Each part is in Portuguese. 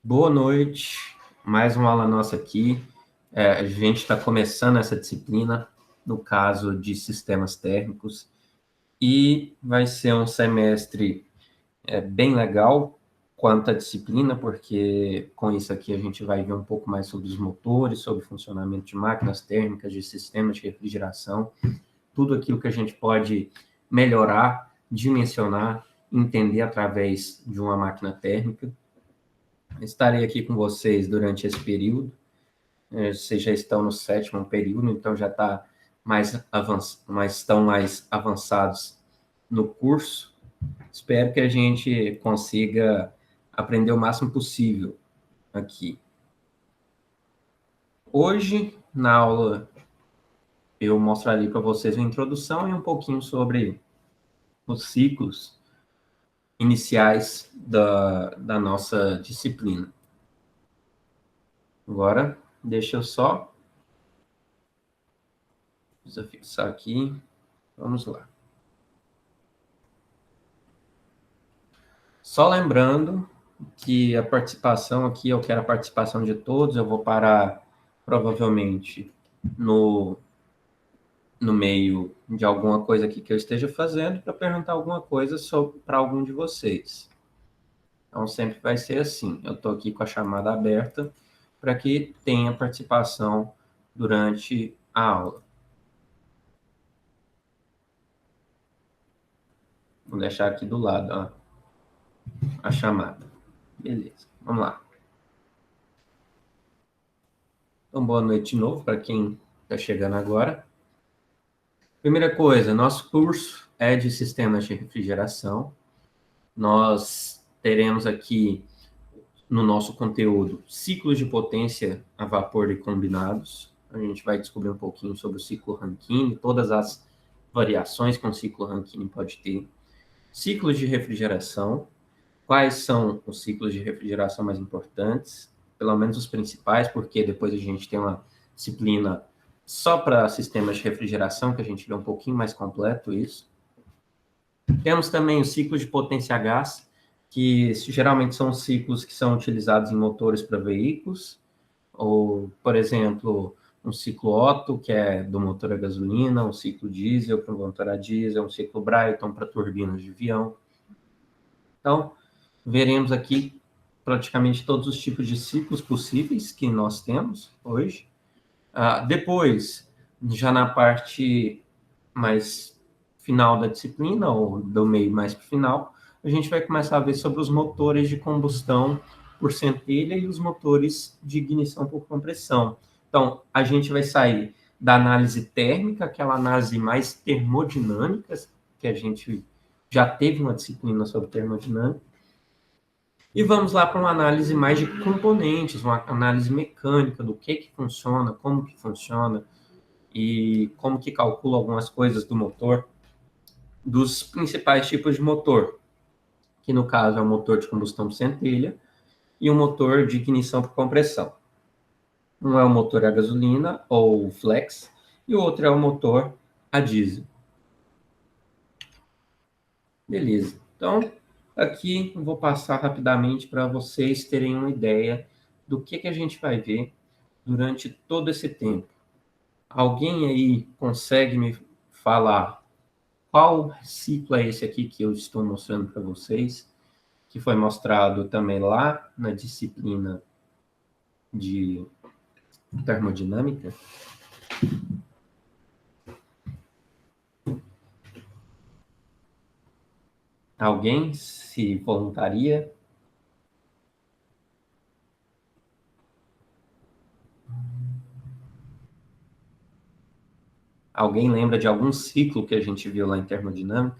Boa noite, mais uma aula nossa aqui. A gente está começando essa disciplina, no caso de sistemas térmicos, e vai ser um semestre bem legal quanto à disciplina, porque com isso aqui a gente vai ver um pouco mais sobre os motores, sobre o funcionamento de máquinas térmicas, de sistemas de refrigeração, tudo aquilo que a gente pode melhorar, dimensionar, entender através de uma máquina térmica. Estarei aqui com vocês durante esse período. Vocês já estão no 7º período, então já está mas estão mais avançados no curso. Espero que a gente consiga aprender o máximo possível aqui. Hoje, na aula, eu mostrarei para vocês a introdução e um pouquinho sobre os ciclos iniciais da nossa disciplina. Agora, deixa eu só fixar aqui. Vamos lá. Só lembrando que a participação aqui, eu quero a participação de todos, eu vou parar provavelmente no meio de alguma coisa aqui que eu esteja fazendo para perguntar alguma coisa para algum de vocês. Então, sempre vai ser assim. Eu estou aqui com a chamada aberta para que tenha participação durante a aula. Vou deixar aqui do lado, ó, a chamada. Beleza, vamos lá. Então, boa noite de novo para quem está chegando agora. Primeira coisa, nosso curso é de sistemas de refrigeração. Nós teremos aqui no nosso conteúdo ciclos de potência a vapor e combinados. A gente vai descobrir um pouquinho sobre o ciclo Rankine, todas as variações que um ciclo Rankine pode ter. Ciclos de refrigeração. Quais são os ciclos de refrigeração mais importantes? Pelo menos os principais, porque depois a gente tem uma disciplina só para sistemas de refrigeração, que a gente vê um pouquinho mais completo isso. Temos também os ciclos de potência a gás, que geralmente são ciclos que são utilizados em motores para veículos, ou, por exemplo, um ciclo Otto, que é do motor a gasolina, um ciclo diesel para o motor a diesel, um ciclo Brayton para turbinas de avião. Então, veremos aqui praticamente todos os tipos de ciclos possíveis que nós temos hoje. Depois, já na parte mais final da disciplina, ou do meio mais para o final, a gente vai começar a ver sobre os motores de combustão por centelha e os motores de ignição por compressão. Então, a gente vai sair da análise térmica, aquela análise mais termodinâmica, que a gente já teve uma disciplina sobre termodinâmica, e vamos lá para uma análise mais de componentes, uma análise mecânica do que funciona, como que funciona, e como que calcula algumas coisas do motor, dos principais tipos de motor, que no caso é o motor de combustão por centelha e o motor de ignição por compressão. Um é o motor a gasolina, ou flex, e o outro é o motor a diesel. Beleza. Então, aqui eu vou passar rapidamente para vocês terem uma ideia do que a gente vai ver durante todo esse tempo. Alguém aí consegue me falar qual ciclo é esse aqui que eu estou mostrando para vocês, que foi mostrado também lá na disciplina de termodinâmica? Alguém se voluntaria? Alguém lembra de algum ciclo que a gente viu lá em termodinâmica?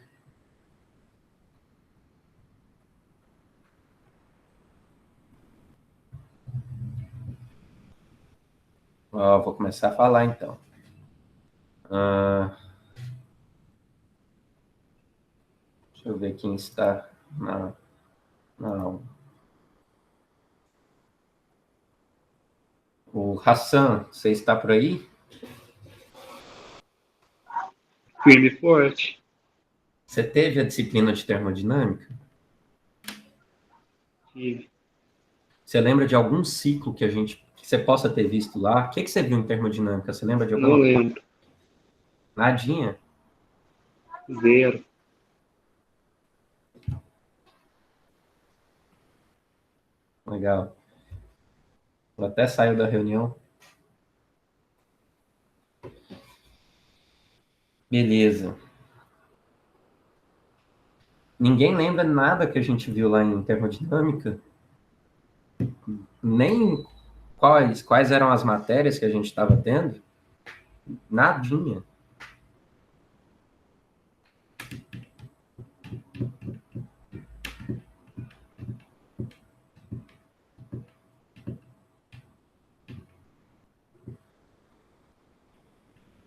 Vou começar a falar então. Deixa eu ver quem está na aula. O Hassan, você está por aí? Firme e forte. Você teve a disciplina de termodinâmica? Tive. Você lembra de algum ciclo que você possa ter visto lá? O que você viu em termodinâmica? Você lembra de Não alguma coisa? lembro. Nadinha? Zero. Legal. Ela até saiu da reunião. Beleza. Ninguém lembra nada que a gente viu lá em termodinâmica? Nem quais eram as matérias que a gente estava tendo? Nadinha.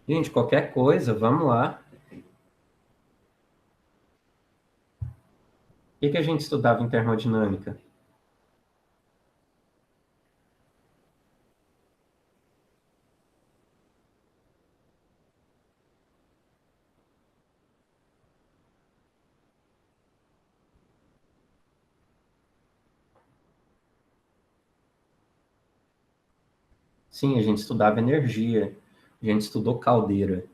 Gente, qualquer coisa, vamos lá. O que a gente estudava em termodinâmica? Sim, a gente estudava energia. A gente estudou caldeira.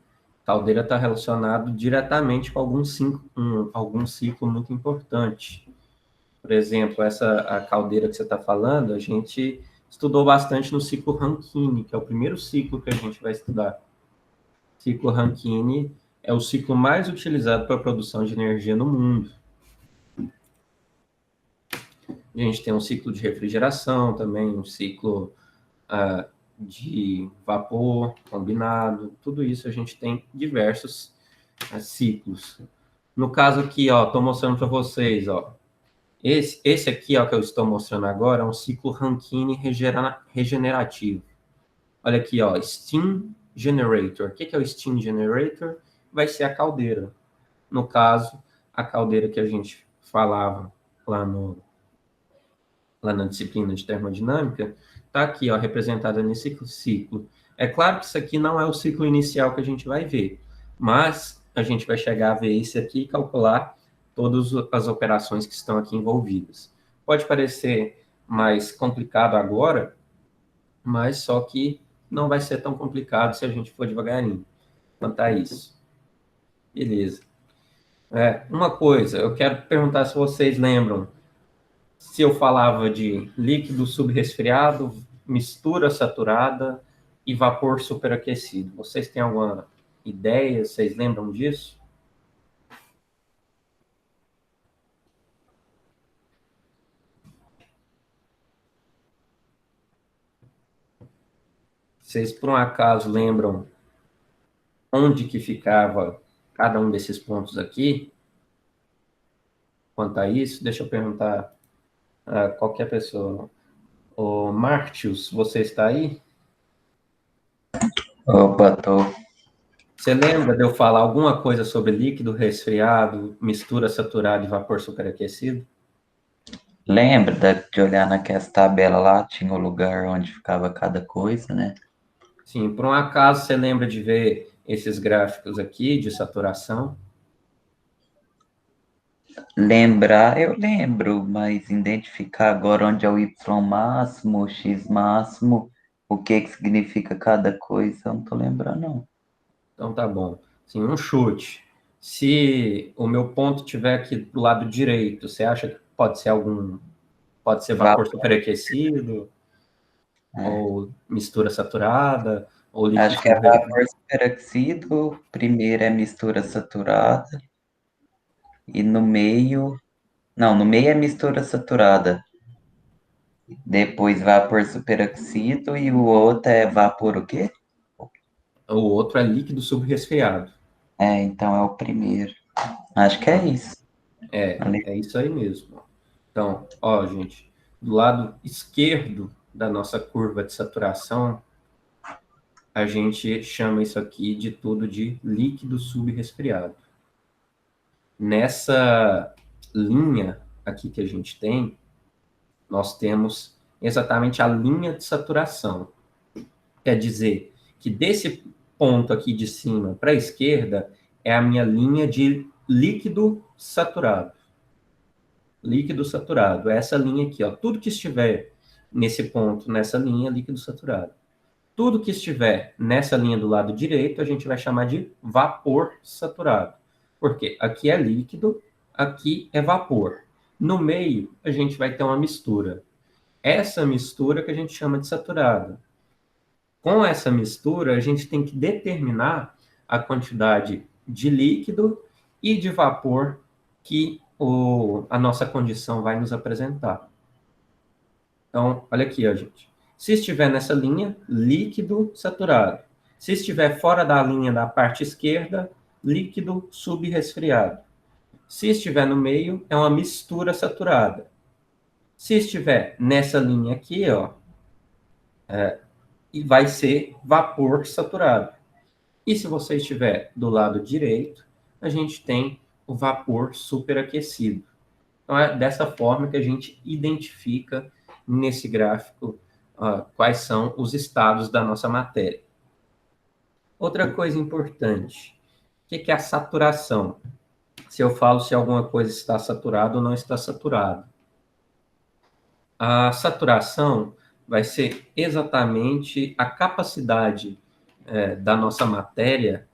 Caldeira está relacionado diretamente com algum ciclo muito importante. Por exemplo, a caldeira que você está falando, a gente estudou bastante no ciclo Rankine, que é o primeiro ciclo que a gente vai estudar. O ciclo Rankine é o ciclo mais utilizado para a produção de energia no mundo. A gente tem um ciclo de refrigeração também, um ciclo de vapor combinado, tudo isso a gente tem diversos ciclos. No caso aqui, ó, estou mostrando para vocês, ó, esse aqui, ó, que eu estou mostrando agora, é um ciclo Rankine regenerativo. Olha aqui, ó, Steam Generator. O que é o Steam Generator? Vai ser a caldeira. No caso, a caldeira que a gente falava lá na disciplina de termodinâmica, está aqui, ó, representada nesse ciclo. É claro que isso aqui não é o ciclo inicial que a gente vai ver, mas a gente vai chegar a ver esse aqui e calcular todas as operações que estão aqui envolvidas. Pode parecer mais complicado agora, mas só que não vai ser tão complicado se a gente for devagarinho quanto a isso. Beleza. Uma coisa, eu quero perguntar se vocês lembram se eu falava de líquido subresfriado, mistura saturada e vapor superaquecido. Vocês têm alguma ideia? Vocês lembram disso? Vocês, por um acaso, lembram onde que ficava cada um desses pontos aqui? Quanto a isso, deixa eu perguntar a qualquer pessoa. O Martius, você está aí? Opa, tô. Você lembra de eu falar alguma coisa sobre líquido resfriado, mistura saturada e vapor superaquecido? Lembra de olhar naquelas tabelas lá, tinha o lugar onde ficava cada coisa, né? Sim, por um acaso você lembra de ver esses gráficos aqui de saturação? Lembrar, eu lembro, mas identificar agora onde é o Y máximo, o X máximo, o que que significa cada coisa, eu não tô lembrando, não. Então tá bom. Sim, um chute. Se o meu ponto estiver aqui do lado direito, você acha que pode ser vapor Vapor, superaquecido, é. ou mistura saturada, ou líquido Acho que é subresfriado? vapor superaquecido, primeiro é mistura saturada, e no meio. Não, no meio é mistura saturada. Depois vapor superaquecido e o outro é vapor o quê? O outro é líquido subresfriado. É, então é o primeiro. Acho que é isso. Ali. É isso aí mesmo. Então, ó, gente, do lado esquerdo da nossa curva de saturação, a gente chama isso aqui de tudo de líquido subresfriado. Nessa linha aqui que a gente tem, nós temos exatamente a linha de saturação. Quer dizer que desse ponto aqui de cima para a esquerda é a minha linha de líquido saturado. Líquido saturado, é essa linha aqui, ó. Tudo que estiver nesse ponto, nessa linha, líquido saturado. Tudo que estiver nessa linha do lado direito, a gente vai chamar de vapor saturado. Por quê? Aqui é líquido, aqui é vapor. No meio, a gente vai ter uma mistura. Essa mistura que a gente chama de saturado. Com essa mistura, a gente tem que determinar a quantidade de líquido e de vapor que a nossa condição vai nos apresentar. Então, olha aqui, ó, gente. Se estiver nessa linha, líquido saturado. Se estiver fora da linha da parte esquerda, líquido subresfriado. Se estiver no meio, é uma mistura saturada. Se estiver nessa linha aqui, ó, vai ser vapor saturado. E se você estiver do lado direito, a gente tem o vapor superaquecido. Então, é dessa forma que a gente identifica nesse gráfico quais são os estados da nossa matéria. Outra coisa importante, o que é a saturação? Se eu falo se alguma coisa está saturada ou não está saturada. A saturação vai ser exatamente a capacidade da nossa matéria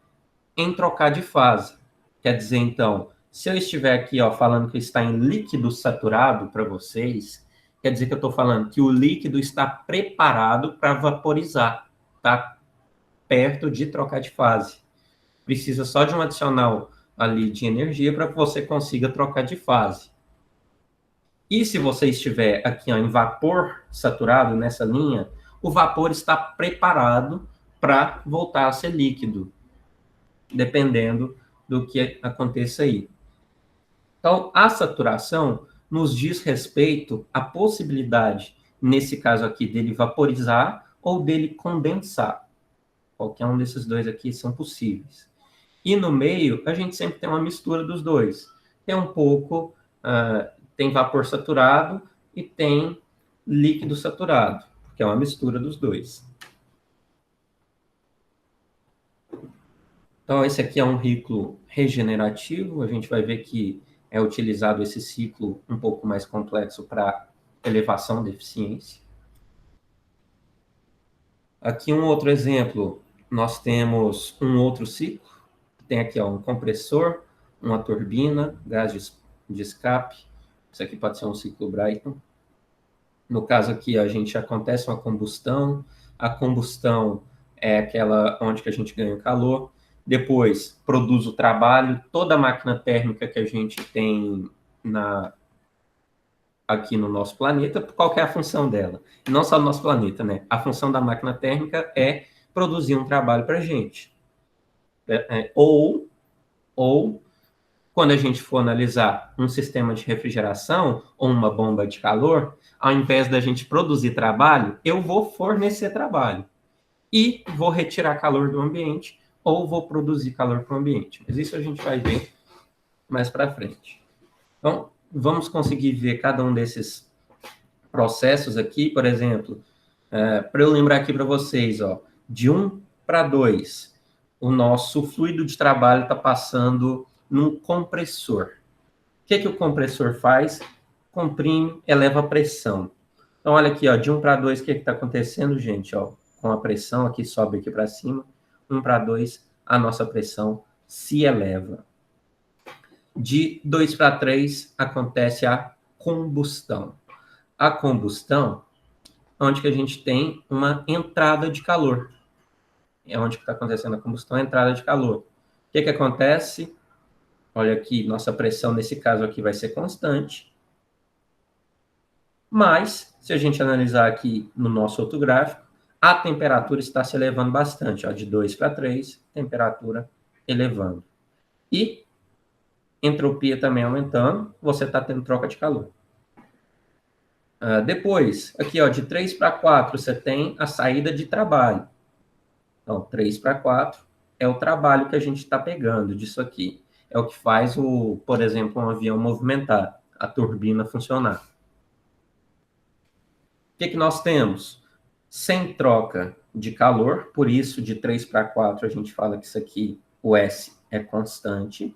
em trocar de fase. Quer dizer, então, se eu estiver aqui falando que está em líquido saturado para vocês, quer dizer que eu estou falando que o líquido está preparado para vaporizar, está perto de trocar de fase. Precisa só de um adicional ali de energia para que você consiga trocar de fase. E se você estiver aqui em vapor saturado, nessa linha, o vapor está preparado para voltar a ser líquido, dependendo do que aconteça aí. Então, a saturação nos diz respeito à possibilidade, nesse caso aqui, dele vaporizar ou dele condensar. Qualquer um desses dois aqui são possíveis. E no meio, a gente sempre tem uma mistura dos dois. Tem um pouco, tem vapor saturado e tem líquido saturado, que é uma mistura dos dois. Então, esse aqui é um ciclo regenerativo. A gente vai ver que é utilizado esse ciclo um pouco mais complexo para elevação da eficiência. Aqui um outro exemplo, nós temos um outro ciclo. Tem aqui um compressor, uma turbina, gás de escape. Isso aqui pode ser um ciclo Brayton. No caso aqui, a gente acontece uma combustão. A combustão é aquela onde que a gente ganha o calor. Depois, produz o trabalho. Toda a máquina térmica que a gente tem aqui no nosso planeta, qual que é a função dela? Não só no nosso planeta, né? A função da máquina térmica é produzir um trabalho para a gente. Ou, quando a gente for analisar um sistema de refrigeração ou uma bomba de calor, ao invés da gente produzir trabalho, eu vou fornecer trabalho. E vou retirar calor do ambiente ou vou produzir calor para o ambiente. Mas isso a gente vai ver mais para frente. Então, vamos conseguir ver cada um desses processos aqui. Por exemplo, para eu lembrar aqui para vocês, de 1 para 2, o nosso fluido de trabalho está passando num compressor. O que o compressor faz? Comprime, eleva a pressão. Então, olha aqui, de 1 para 2, o que está acontecendo, gente? Com a pressão aqui, sobe aqui para cima. 1 para 2, a nossa pressão se eleva. De 2 para 3, acontece a combustão. A combustão é onde que a gente tem uma entrada de calor. É onde que está acontecendo a combustão, a entrada de calor. O que acontece? Olha aqui, nossa pressão nesse caso aqui vai ser constante. Mas, se a gente analisar aqui no nosso outro gráfico, a temperatura está se elevando bastante. De 2 para 3, temperatura elevando. E entropia também aumentando, você está tendo troca de calor. Depois, aqui de 3 para 4, você tem a saída de trabalho. Então, 3 para 4 é o trabalho que a gente está pegando disso aqui. É o que faz, por exemplo, um avião movimentar, a turbina funcionar. O que nós temos? Sem troca de calor, por isso de 3 para 4 a gente fala que isso aqui, o S, é constante.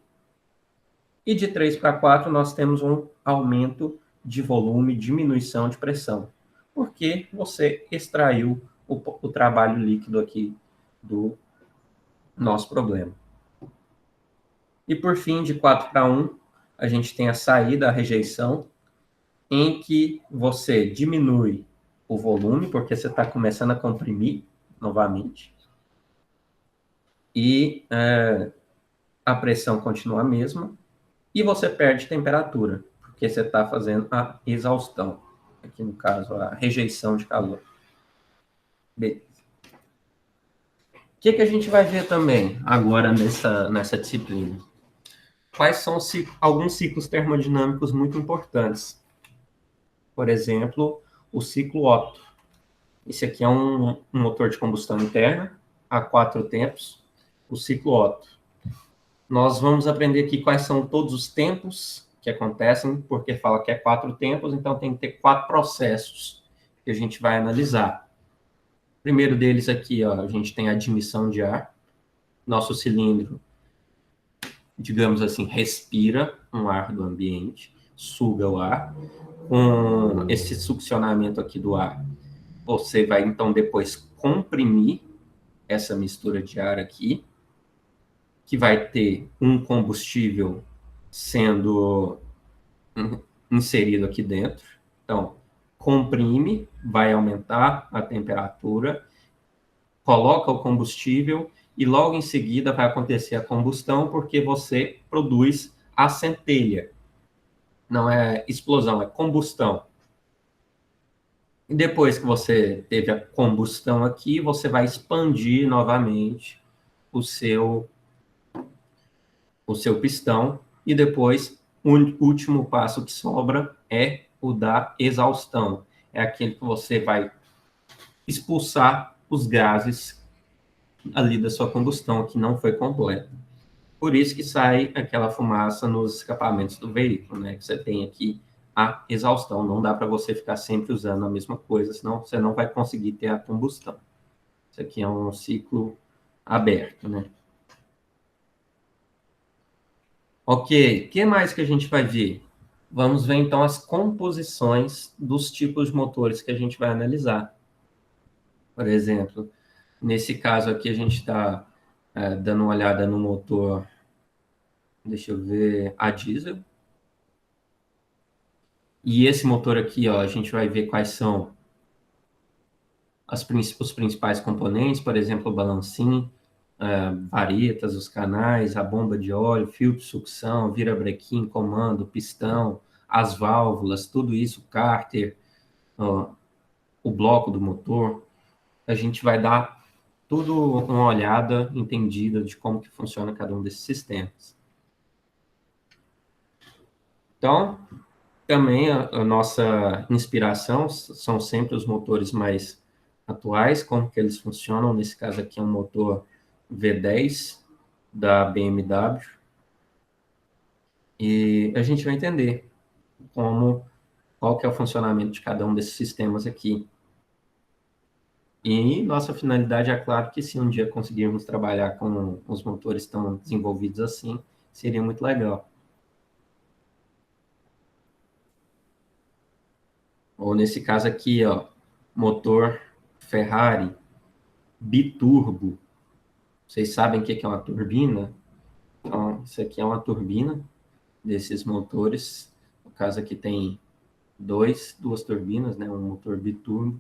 E de 3 para 4 nós temos um aumento de volume, diminuição de pressão. porque você extraiu o trabalho líquido aqui do nosso problema. E por fim, de 4 para 1, a gente tem a saída, a rejeição, em que você diminui o volume, porque você está começando a comprimir novamente, e a pressão continua a mesma, e você perde temperatura, porque você está fazendo a exaustão, aqui no caso, a rejeição de calor. Beleza. O que a gente vai ver também agora nessa disciplina? Quais são alguns ciclos termodinâmicos muito importantes? Por exemplo, o ciclo Otto. Esse aqui é um motor de combustão interna, a 4 tempos, o ciclo Otto. Nós vamos aprender aqui quais são todos os tempos que acontecem, porque fala que é 4 tempos, então tem que ter 4 processos que a gente vai analisar. O primeiro deles aqui, ó, a gente tem a admissão de ar. Nosso cilindro, digamos assim, respira um ar do ambiente, suga o ar. Com esse succionamento aqui do ar, você vai, então, depois comprimir essa mistura de ar aqui, que vai ter um combustível sendo inserido aqui dentro. Então, comprime, vai aumentar a temperatura, coloca o combustível e logo em seguida vai acontecer a combustão, porque você produz a centelha. Não é explosão, é combustão. E depois que você teve a combustão aqui, você vai expandir novamente o seu pistão, e depois o último passo que sobra é o da exaustão. É aquele que você vai expulsar os gases ali da sua combustão, que não foi completa. Por isso que sai aquela fumaça nos escapamentos do veículo, né? Que você tem aqui a exaustão. Não dá para você ficar sempre usando a mesma coisa, senão você não vai conseguir ter a combustão. Isso aqui é um ciclo aberto, né? Ok, o que mais que a gente vai ver? Vamos ver, então, as composições dos tipos de motores que a gente vai analisar. Por exemplo, nesse caso aqui, a gente está dando uma olhada no motor, deixa eu ver, a diesel. E esse motor aqui, ó, a gente vai ver quais são os principais componentes, por exemplo, o balancinho, varetas, os canais, a bomba de óleo, filtro de sucção, virabrequim, comando, pistão, as válvulas, tudo isso, cárter, ó, o bloco do motor. A gente vai dar tudo uma olhada entendida de como que funciona cada um desses sistemas. Então, também a nossa inspiração são sempre os motores mais atuais, como que eles funcionam. Nesse caso aqui é um motor V10 da BMW. E a gente vai entender qual que é o funcionamento de cada um desses sistemas aqui. E nossa finalidade é, claro, que se um dia conseguirmos trabalhar com os motores tão desenvolvidos assim, seria muito legal. Ou nesse caso aqui, ó, motor Ferrari biturbo. Vocês sabem o que é uma turbina? Então, isso aqui é uma turbina desses motores. No caso aqui tem duas turbinas, né? Um motor biturbo.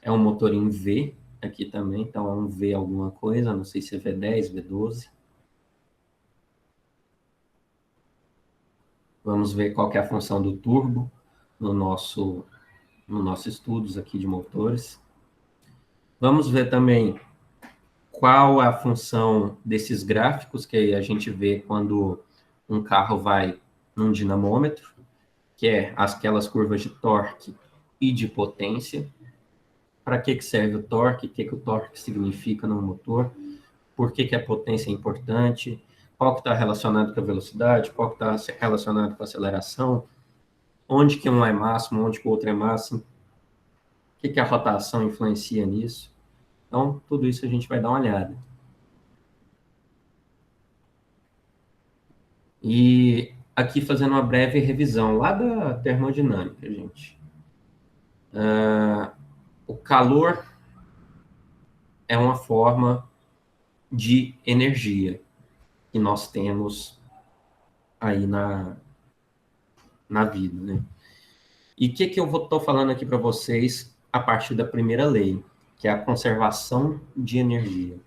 É um motor em V aqui também, então é um V alguma coisa, não sei se é V10, V12. Vamos ver qual que é a função do turbo no nosso estudos aqui de motores. Vamos ver também qual é a função desses gráficos que a gente vê quando um carro vai num dinamômetro, que é aquelas curvas de torque e de potência. Para que serve o torque? O que o torque significa no motor? Por que a potência é importante? Qual que está relacionado com a velocidade? Qual que está relacionado com a aceleração? Onde que um é máximo? Onde que o outro é máximo? O que a rotação influencia nisso? Então, tudo isso a gente vai dar uma olhada. E aqui fazendo uma breve revisão lá da termodinâmica, gente. O calor é uma forma de energia que nós temos aí na vida, né? E o que eu estou falando aqui para vocês a partir da primeira lei, que é a conservação de energia.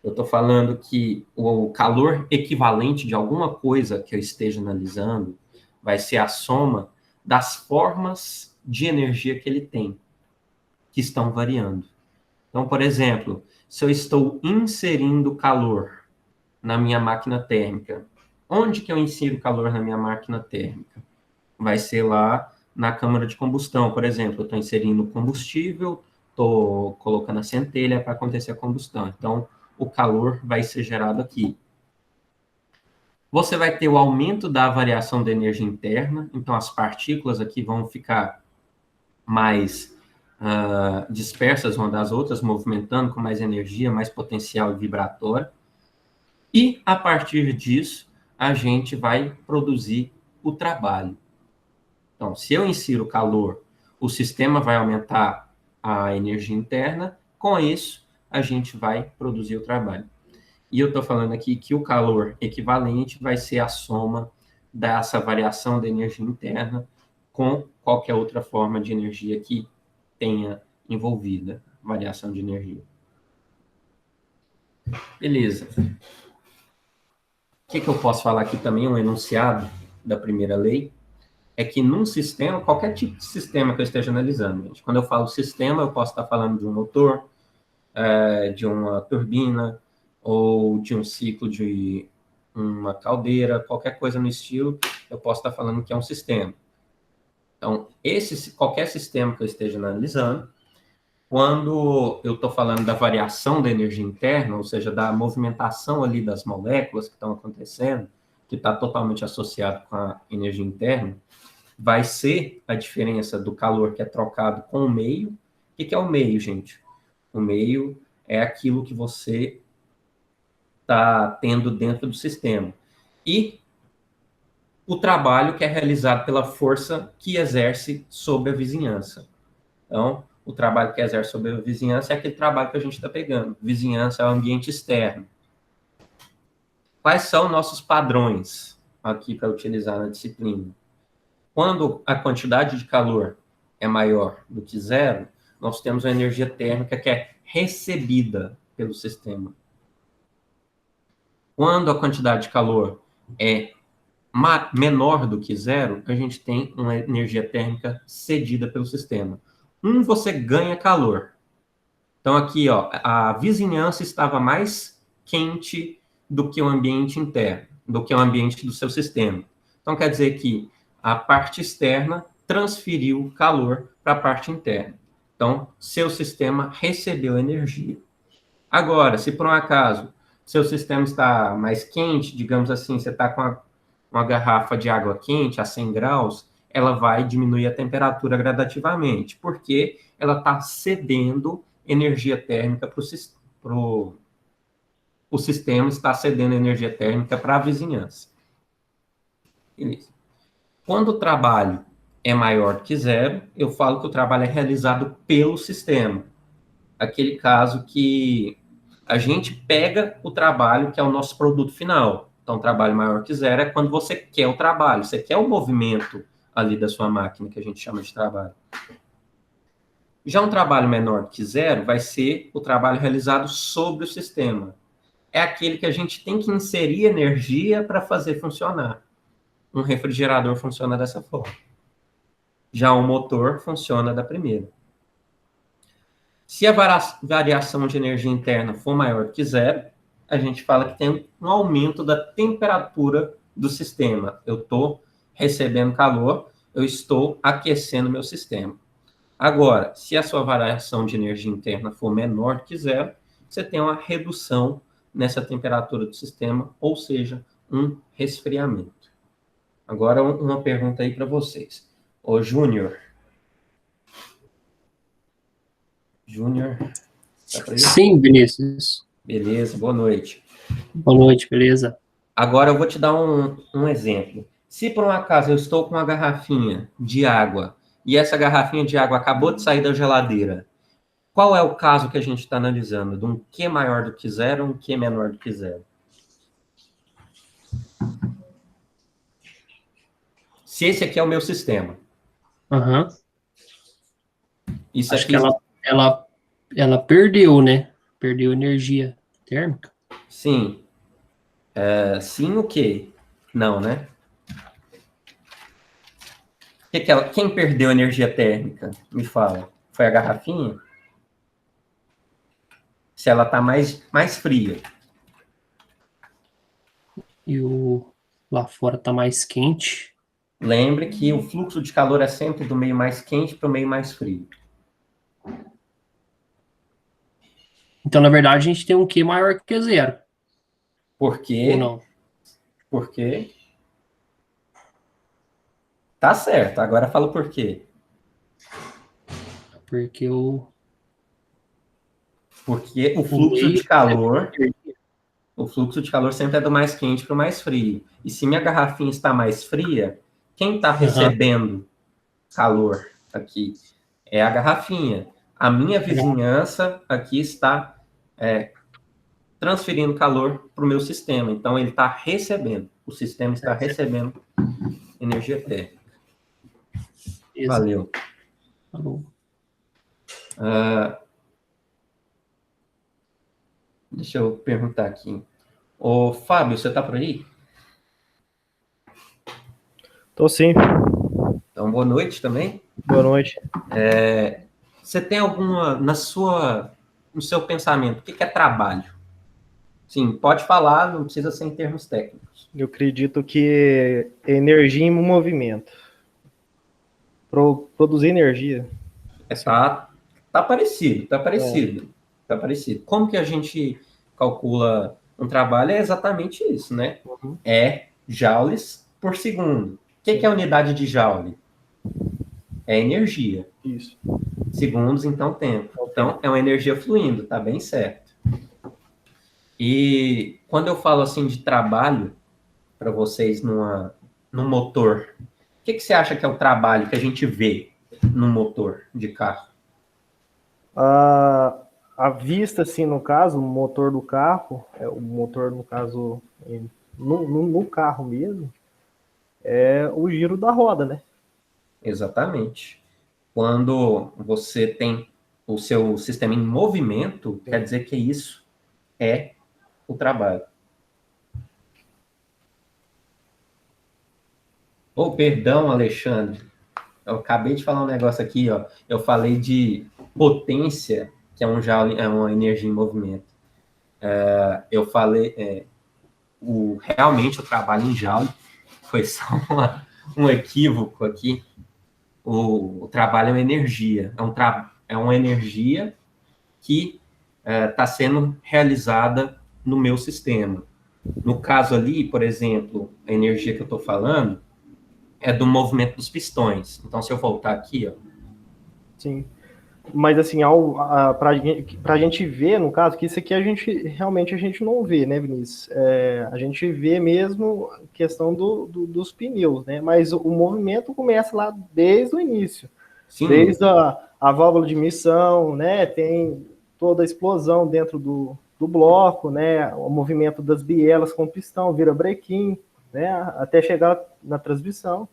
Eu estou falando que o calor equivalente de alguma coisa que eu esteja analisando vai ser a soma das formas de energia que ele tem, que estão variando. Então, por exemplo, se eu estou inserindo calor na minha máquina térmica, onde que eu insiro calor na minha máquina térmica? Vai ser lá na câmara de combustão, por exemplo. Eu estou inserindo combustível, estou colocando a centelha para acontecer a combustão. Então, o calor vai ser gerado aqui. Você vai ter o aumento da variação da energia interna, então as partículas aqui vão ficar mais dispersas umas das outras, movimentando com mais energia, mais potencial vibratório. E, a partir disso, a gente vai produzir o trabalho. Então, se eu insiro calor, o sistema vai aumentar a energia interna, com isso, a gente vai produzir o trabalho. E eu estou falando aqui que o calor equivalente vai ser a soma dessa variação da energia interna com qualquer outra forma de energia que tenha envolvida variação de energia. Beleza. O que eu posso falar aqui também, um enunciado da primeira lei, é que num sistema, qualquer tipo de sistema que eu esteja analisando, gente, quando eu falo sistema, eu posso estar falando de um motor, de uma turbina, ou de um ciclo de uma caldeira, qualquer coisa no estilo, eu posso estar falando que é um sistema. Então, qualquer sistema que eu esteja analisando, quando eu estou falando da variação da energia interna, ou seja, da movimentação ali das moléculas que estão acontecendo, que está totalmente associado com a energia interna, vai ser a diferença do calor que é trocado com o meio. O que é o meio, gente? O meio é aquilo que você está tendo dentro do sistema. E o trabalho que é realizado pela força que exerce sobre a vizinhança. Então, o trabalho que exerce sobre a vizinhança é aquele trabalho que a gente está pegando. Vizinhança é o ambiente externo. Quais são nossos padrões aqui para utilizar na disciplina? Quando a quantidade de calor é maior do que zero, nós temos uma energia térmica que é recebida pelo sistema. Quando a quantidade de calor é menor do que zero, a gente tem uma energia térmica cedida pelo sistema. Você ganha calor. Então, aqui, ó, a vizinhança estava mais quente do que o ambiente interno, do que o ambiente do seu sistema. Então, quer dizer que a parte externa transferiu calor para a parte interna. Então, seu sistema recebeu energia. Agora, se por um acaso seu sistema está mais quente, digamos assim, você está com uma garrafa de água quente a 100 graus, ela vai diminuir a temperatura gradativamente, porque ela está cedendo energia térmica para o sistema, está cedendo energia térmica para a vizinhança. Beleza. Quando o trabalho é maior que zero, eu falo que o trabalho é realizado pelo sistema. Aquele caso que a gente pega o trabalho, que é o nosso produto final. Então, trabalho maior que zero é quando você quer o trabalho, você quer o movimento ali da sua máquina, que a gente chama de trabalho. Já um trabalho menor que zero vai ser o trabalho realizado sobre o sistema. É aquele que a gente tem que inserir energia para fazer funcionar. Um refrigerador funciona dessa forma. Já um motor funciona da primeira. Se a variação de energia interna for maior que zero, a gente fala que tem um aumento da temperatura do sistema. Eu estou recebendo calor, eu estou aquecendo meu sistema. Agora, se a sua variação de energia interna for menor que zero, você tem uma redução nessa temperatura do sistema, ou seja, um resfriamento. Agora, uma pergunta aí para vocês. Ô, Júnior. Júnior, tá por aí? Sim, Vinícius. Beleza, boa noite. Boa noite, beleza? Agora eu vou te dar um exemplo. Se por um acaso eu estou com uma garrafinha de água e essa garrafinha de água acabou de sair da geladeira, qual é o caso que a gente está analisando? De um Q maior do que zero, um Q menor do que zero? Se esse aqui é o meu sistema. Aham. Isso Acho aqui, que ela perdeu, né? Perdeu energia térmica. sim. Sim o quê? Não, né? Quem perdeu energia térmica? Me fala. Foi a garrafinha? Se ela está mais fria. E lá fora tá mais quente. Lembre que o fluxo de calor é sempre do meio mais quente para o meio mais frio. Então, na verdade, a gente tem um Q maior que zero. Por Ou quê? não? Porque tá certo. Agora fala por quê. Porque Porque o o fluxo meio de calor, sempre é do mais quente para o mais frio. E se minha garrafinha está mais fria, quem está Aham. recebendo calor aqui é a garrafinha. A minha vizinhança aqui está transferindo calor para o meu sistema. Então, ele está recebendo. O sistema está recebendo energia térmica. Beleza. Valeu. Falou. Deixa eu perguntar aqui. Ô, Fábio, você está por aí? Tô sim. Então, boa noite também. Boa noite. Você tem alguma, no seu pensamento, o que é trabalho? Sim, pode falar, não precisa ser em termos técnicos. Eu acredito que é energia em movimento. Produzir energia. Tá parecido, tá parecido, tá parecido. Como que a gente calcula um trabalho? É exatamente isso, né? Uhum. É joules por segundo. O que é a unidade de joule? É energia. Isso. Segundos, então, tempo. Então, é uma energia fluindo, tá bem certo. E quando eu falo assim de trabalho para vocês num motor, o que você acha que é o trabalho que a gente vê no motor de carro? A vista, assim, no caso, o motor do carro, o motor, no caso, no carro mesmo, é o giro da roda, né? Exatamente. Quando você tem o seu sistema em movimento, quer dizer que isso é o trabalho. Oh, perdão, Alexandre. Eu acabei de falar um negócio aqui, ó. Eu falei de potência, que é é uma energia em movimento. Eu falei, realmente o trabalho em joule foi só um equívoco aqui. O trabalho é uma energia. É uma energia que está sendo realizada no meu sistema. No caso ali, por exemplo, a energia que eu estou falando é do movimento dos pistões. Então, se eu voltar aqui, ó. Sim. Mas assim, pra gente ver, no caso, que isso aqui realmente a gente não vê, né, Vinícius? A gente vê mesmo a questão dos pneus, né? Mas o movimento começa lá desde o início. Sim. Desde a válvula de emissão, né? Tem toda a explosão dentro do bloco, né? O movimento das bielas com o pistão, vira brequim, né? Até chegar na transmissão.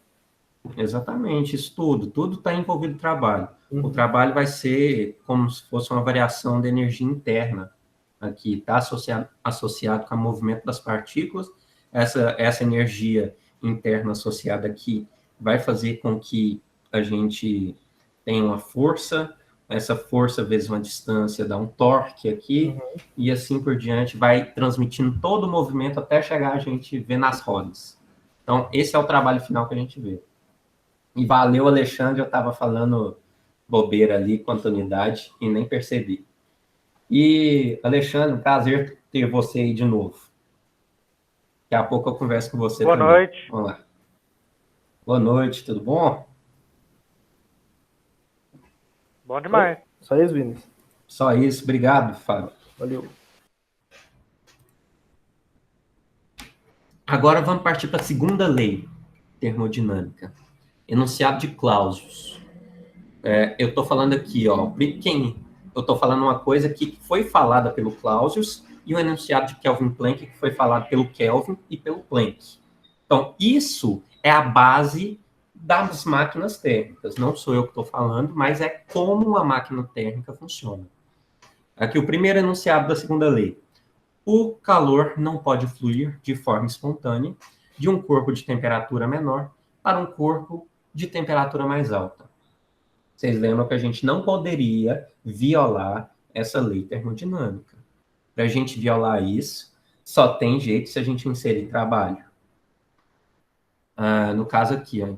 Exatamente, isso tudo está envolvido no trabalho. Uhum. O trabalho vai ser como se fosse uma variação de energia interna aqui, está associado com o movimento das partículas. Essa energia interna associada aqui vai fazer com que a gente tenha uma força, essa força vezes uma distância dá um torque aqui, e assim por diante vai transmitindo todo o movimento até chegar a gente ver nas rodas. Então, esse é o trabalho final que a gente vê. E valeu, Alexandre, eu estava falando bobeira ali quanto à unidade e nem percebi. E, Alexandre, prazer ter você aí de novo. Daqui a pouco eu converso com você Boa também. noite. Vamos lá. Boa noite, tudo bom? Bom demais. Só isso, Vinícius. Só isso, obrigado, Fábio. Valeu. Agora vamos partir para a segunda lei termodinâmica. Enunciado de Clausius. Eu estou falando aqui, ó, eu estou falando uma coisa que foi falada pelo Clausius e o enunciado de Kelvin Planck que foi falado pelo Kelvin e pelo Planck. Então, isso é a base das máquinas térmicas. Não sou eu que estou falando, mas é como uma máquina térmica funciona. Aqui o primeiro enunciado da segunda lei. O calor não pode fluir de forma espontânea de um corpo de temperatura menor para um corpo de temperatura mais alta. Vocês lembram que a gente não poderia violar essa lei termodinâmica. Para a gente violar isso, só tem jeito se a gente inserir trabalho. No caso aqui, ó,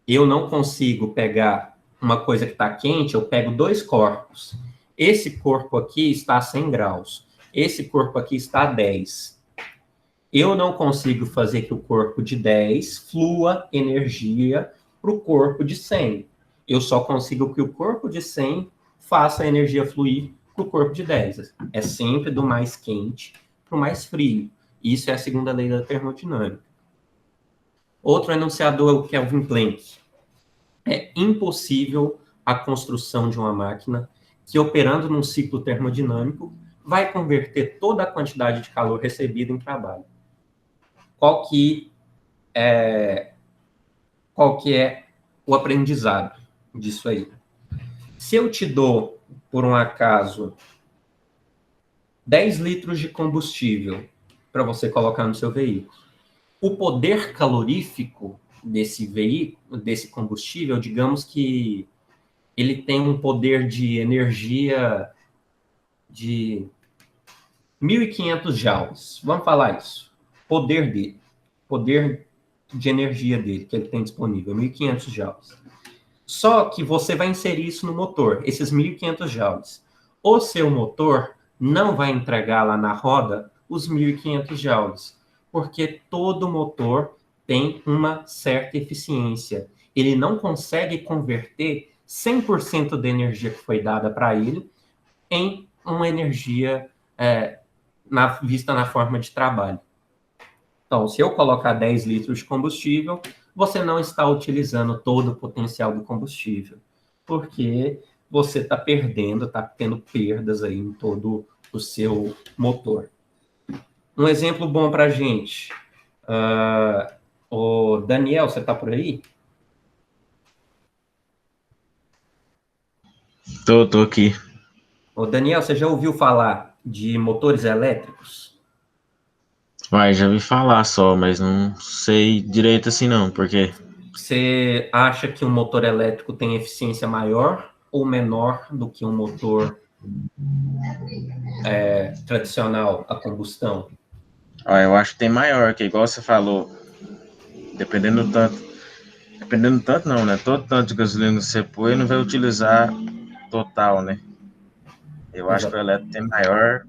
eu não consigo pegar uma coisa que está quente, eu pego dois corpos. Esse corpo aqui está a 100 graus. Esse corpo aqui está a 10. Eu não consigo fazer que o corpo de 10 flua energia para o corpo de 100. Eu só consigo que o corpo de 100 faça a energia fluir para o corpo de 10. É sempre do mais quente para o mais frio. Isso é a segunda lei da termodinâmica. Outro enunciado é o Kelvin Planck. É impossível a construção de uma máquina que, operando num ciclo termodinâmico, vai converter toda a quantidade de calor recebida em trabalho. Qual que é o aprendizado disso aí? Se eu te dou, por um acaso, 10 litros de combustível para você colocar no seu veículo, o poder calorífico desse combustível, digamos que ele tem um poder de energia de 1.500 joules. Vamos falar isso. Poder dele. Poder de energia dele, que ele tem disponível, 1.500 joules. Só que você vai inserir isso no motor, esses 1.500 joules. O seu motor não vai entregar lá na roda os 1.500 joules, porque todo motor tem uma certa eficiência. Ele não consegue converter 100% da energia que foi dada para ele em uma energia vista na forma de trabalho. Então, se eu colocar 10 litros de combustível, você não está utilizando todo o potencial do combustível, porque você está perdendo, está tendo perdas aí em todo o seu motor. Um exemplo bom para a gente. O Daniel, você está por aí? Tô aqui. O Daniel, você já ouviu falar de motores elétricos? Já vi falar só, mas não sei direito assim não, porque Você acha que um motor elétrico tem eficiência maior ou menor do que um motor tradicional a combustão? eu acho que tem maior, que igual você falou, dependendo tanto não, né? Todo tanto de gasolina que você põe, não vai utilizar total, né? Eu acho que o elétrico tem maior,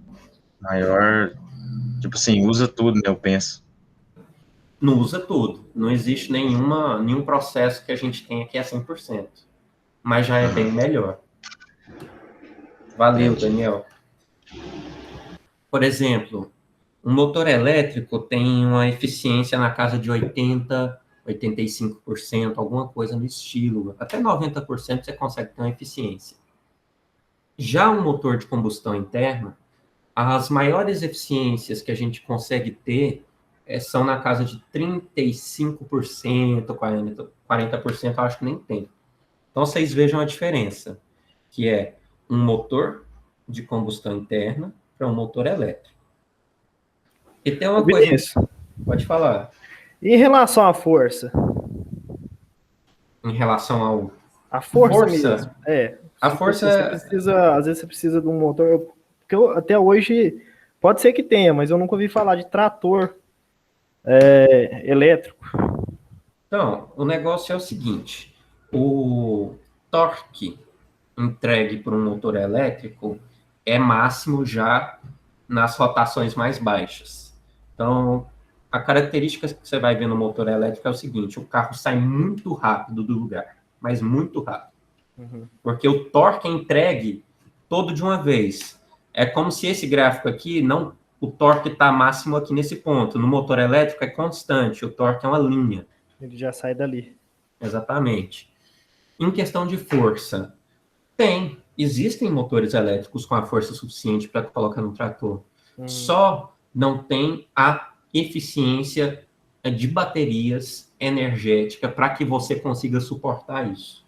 tipo assim, usa tudo, né? Eu penso. Não usa tudo. Não existe nenhum processo que a gente tenha que é 100%. Mas já é bem melhor. Valeu, Entendi. Daniel. Por exemplo, um motor elétrico tem uma eficiência na casa de 80%, 85%, alguma coisa no estilo. Até 90% você consegue ter uma eficiência. Já um motor de combustão interna, as maiores eficiências que a gente consegue ter são na casa de 35%, 40%, eu acho que nem tem. Então, vocês vejam a diferença, que é um motor de combustão interna para um motor elétrico. E tem uma coisa... Vinícius, Pode falar. em relação à força? Em relação ao... A força mesmo. A força... Às vezes você precisa de um motor... Porque até hoje, pode ser que tenha, mas eu nunca ouvi falar de trator elétrico. Então, o negócio é o seguinte, o torque entregue por um motor elétrico é máximo já nas rotações mais baixas. Então, a característica que você vai ver no motor elétrico é o seguinte, o carro sai muito rápido do lugar, mas muito rápido. Porque o torque é entregue todo de uma vez. É como se esse gráfico aqui, o torque está máximo aqui nesse ponto. No motor elétrico é constante, o torque é uma linha. Ele já sai dali. Exatamente. Em questão de força, existem motores elétricos com a força suficiente para colocar no trator. Só não tem a eficiência de baterias energética para que você consiga suportar isso.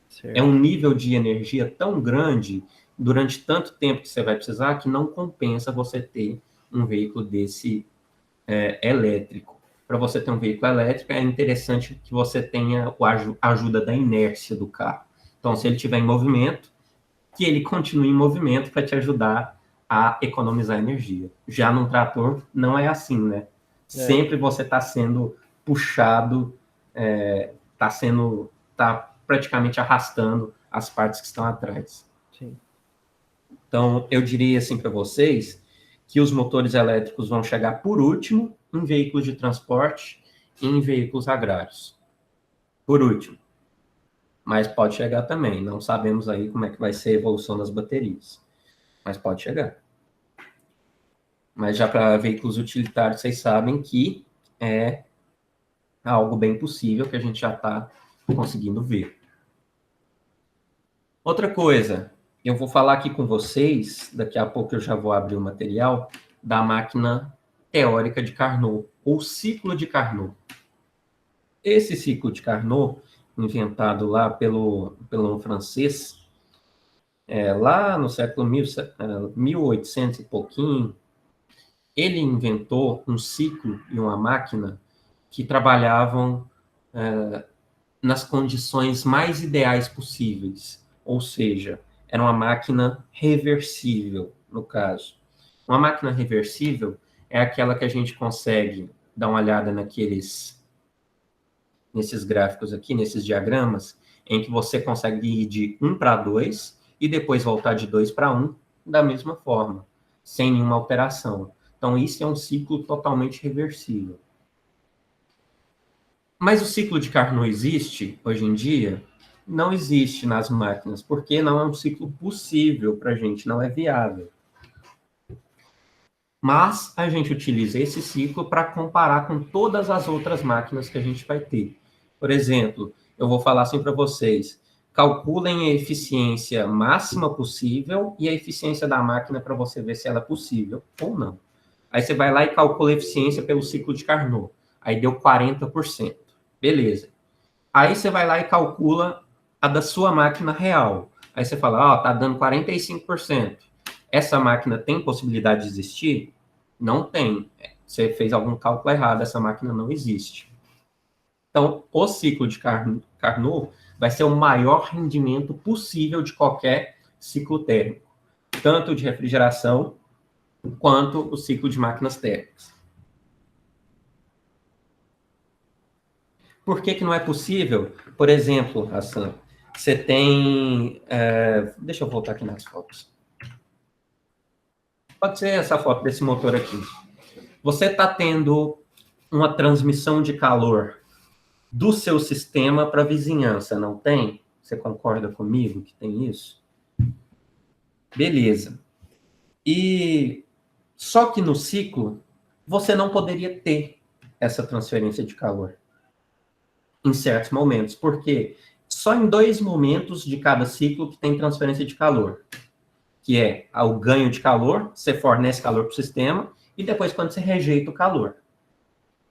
Certo. É um nível de energia tão grande durante tanto tempo que você vai precisar que não compensa você ter um veículo desse elétrico. Para você ter um veículo elétrico, é interessante que você tenha a ajuda da inércia do carro. Então, se ele estiver em movimento, que ele continue em movimento para te ajudar a economizar energia. Já num trator, não é assim, né? Sempre você está sendo puxado, está praticamente arrastando as partes que estão atrás. Sim. Então, eu diria assim para vocês que os motores elétricos vão chegar por último em veículos de transporte e em veículos agrários. Por último. Mas pode chegar também. Não sabemos aí como é que vai ser a evolução das baterias. Mas pode chegar. Mas já para veículos utilitários, vocês sabem que é algo bem possível que a gente já está conseguindo ver. Outra coisa, eu vou falar aqui com vocês, daqui a pouco eu já vou abrir o material, da máquina teórica de Carnot, ou ciclo de Carnot. Esse ciclo de Carnot, inventado lá pelo francês, lá no século 1800 e pouquinho, ele inventou um ciclo e uma máquina que trabalhavam nas condições mais ideais possíveis, ou seja, era uma máquina reversível, no caso. Uma máquina reversível é aquela que a gente consegue dar uma olhada nesses gráficos aqui, nesses diagramas, em que você consegue ir de 1 para 2 e depois voltar de 2 para 1 da mesma forma, sem nenhuma alteração. Então, isso é um ciclo totalmente reversível. Mas o ciclo de Carnot existe hoje em dia? Não existe nas máquinas, porque não é um ciclo possível para a gente, não é viável. Mas a gente utiliza esse ciclo para comparar com todas as outras máquinas que a gente vai ter. Por exemplo, eu vou falar assim para vocês, calculem a eficiência máxima possível e a eficiência da máquina para você ver se ela é possível ou não. Aí você vai lá e calcula a eficiência pelo ciclo de Carnot. Aí deu 40%. Beleza. Aí você vai lá e calcula a da sua máquina real. Aí você fala, tá dando 45%. Essa máquina tem possibilidade de existir? Não tem. Você fez algum cálculo errado, essa máquina não existe. Então, o ciclo de Carnot vai ser o maior rendimento possível de qualquer ciclo térmico, tanto de refrigeração quanto o ciclo de máquinas térmicas. Por que não é possível? Por exemplo, Hassan, você tem... deixa eu voltar aqui nas fotos. Pode ser essa foto desse motor aqui. Você está tendo uma transmissão de calor do seu sistema para a vizinhança, não tem? Você concorda comigo que tem isso? Beleza. E só que no ciclo, você não poderia ter essa transferência de calor em certos momentos, porque só em 2 momentos de cada ciclo que tem transferência de calor, que é o ganho de calor, você fornece calor para o sistema, e depois quando você rejeita o calor.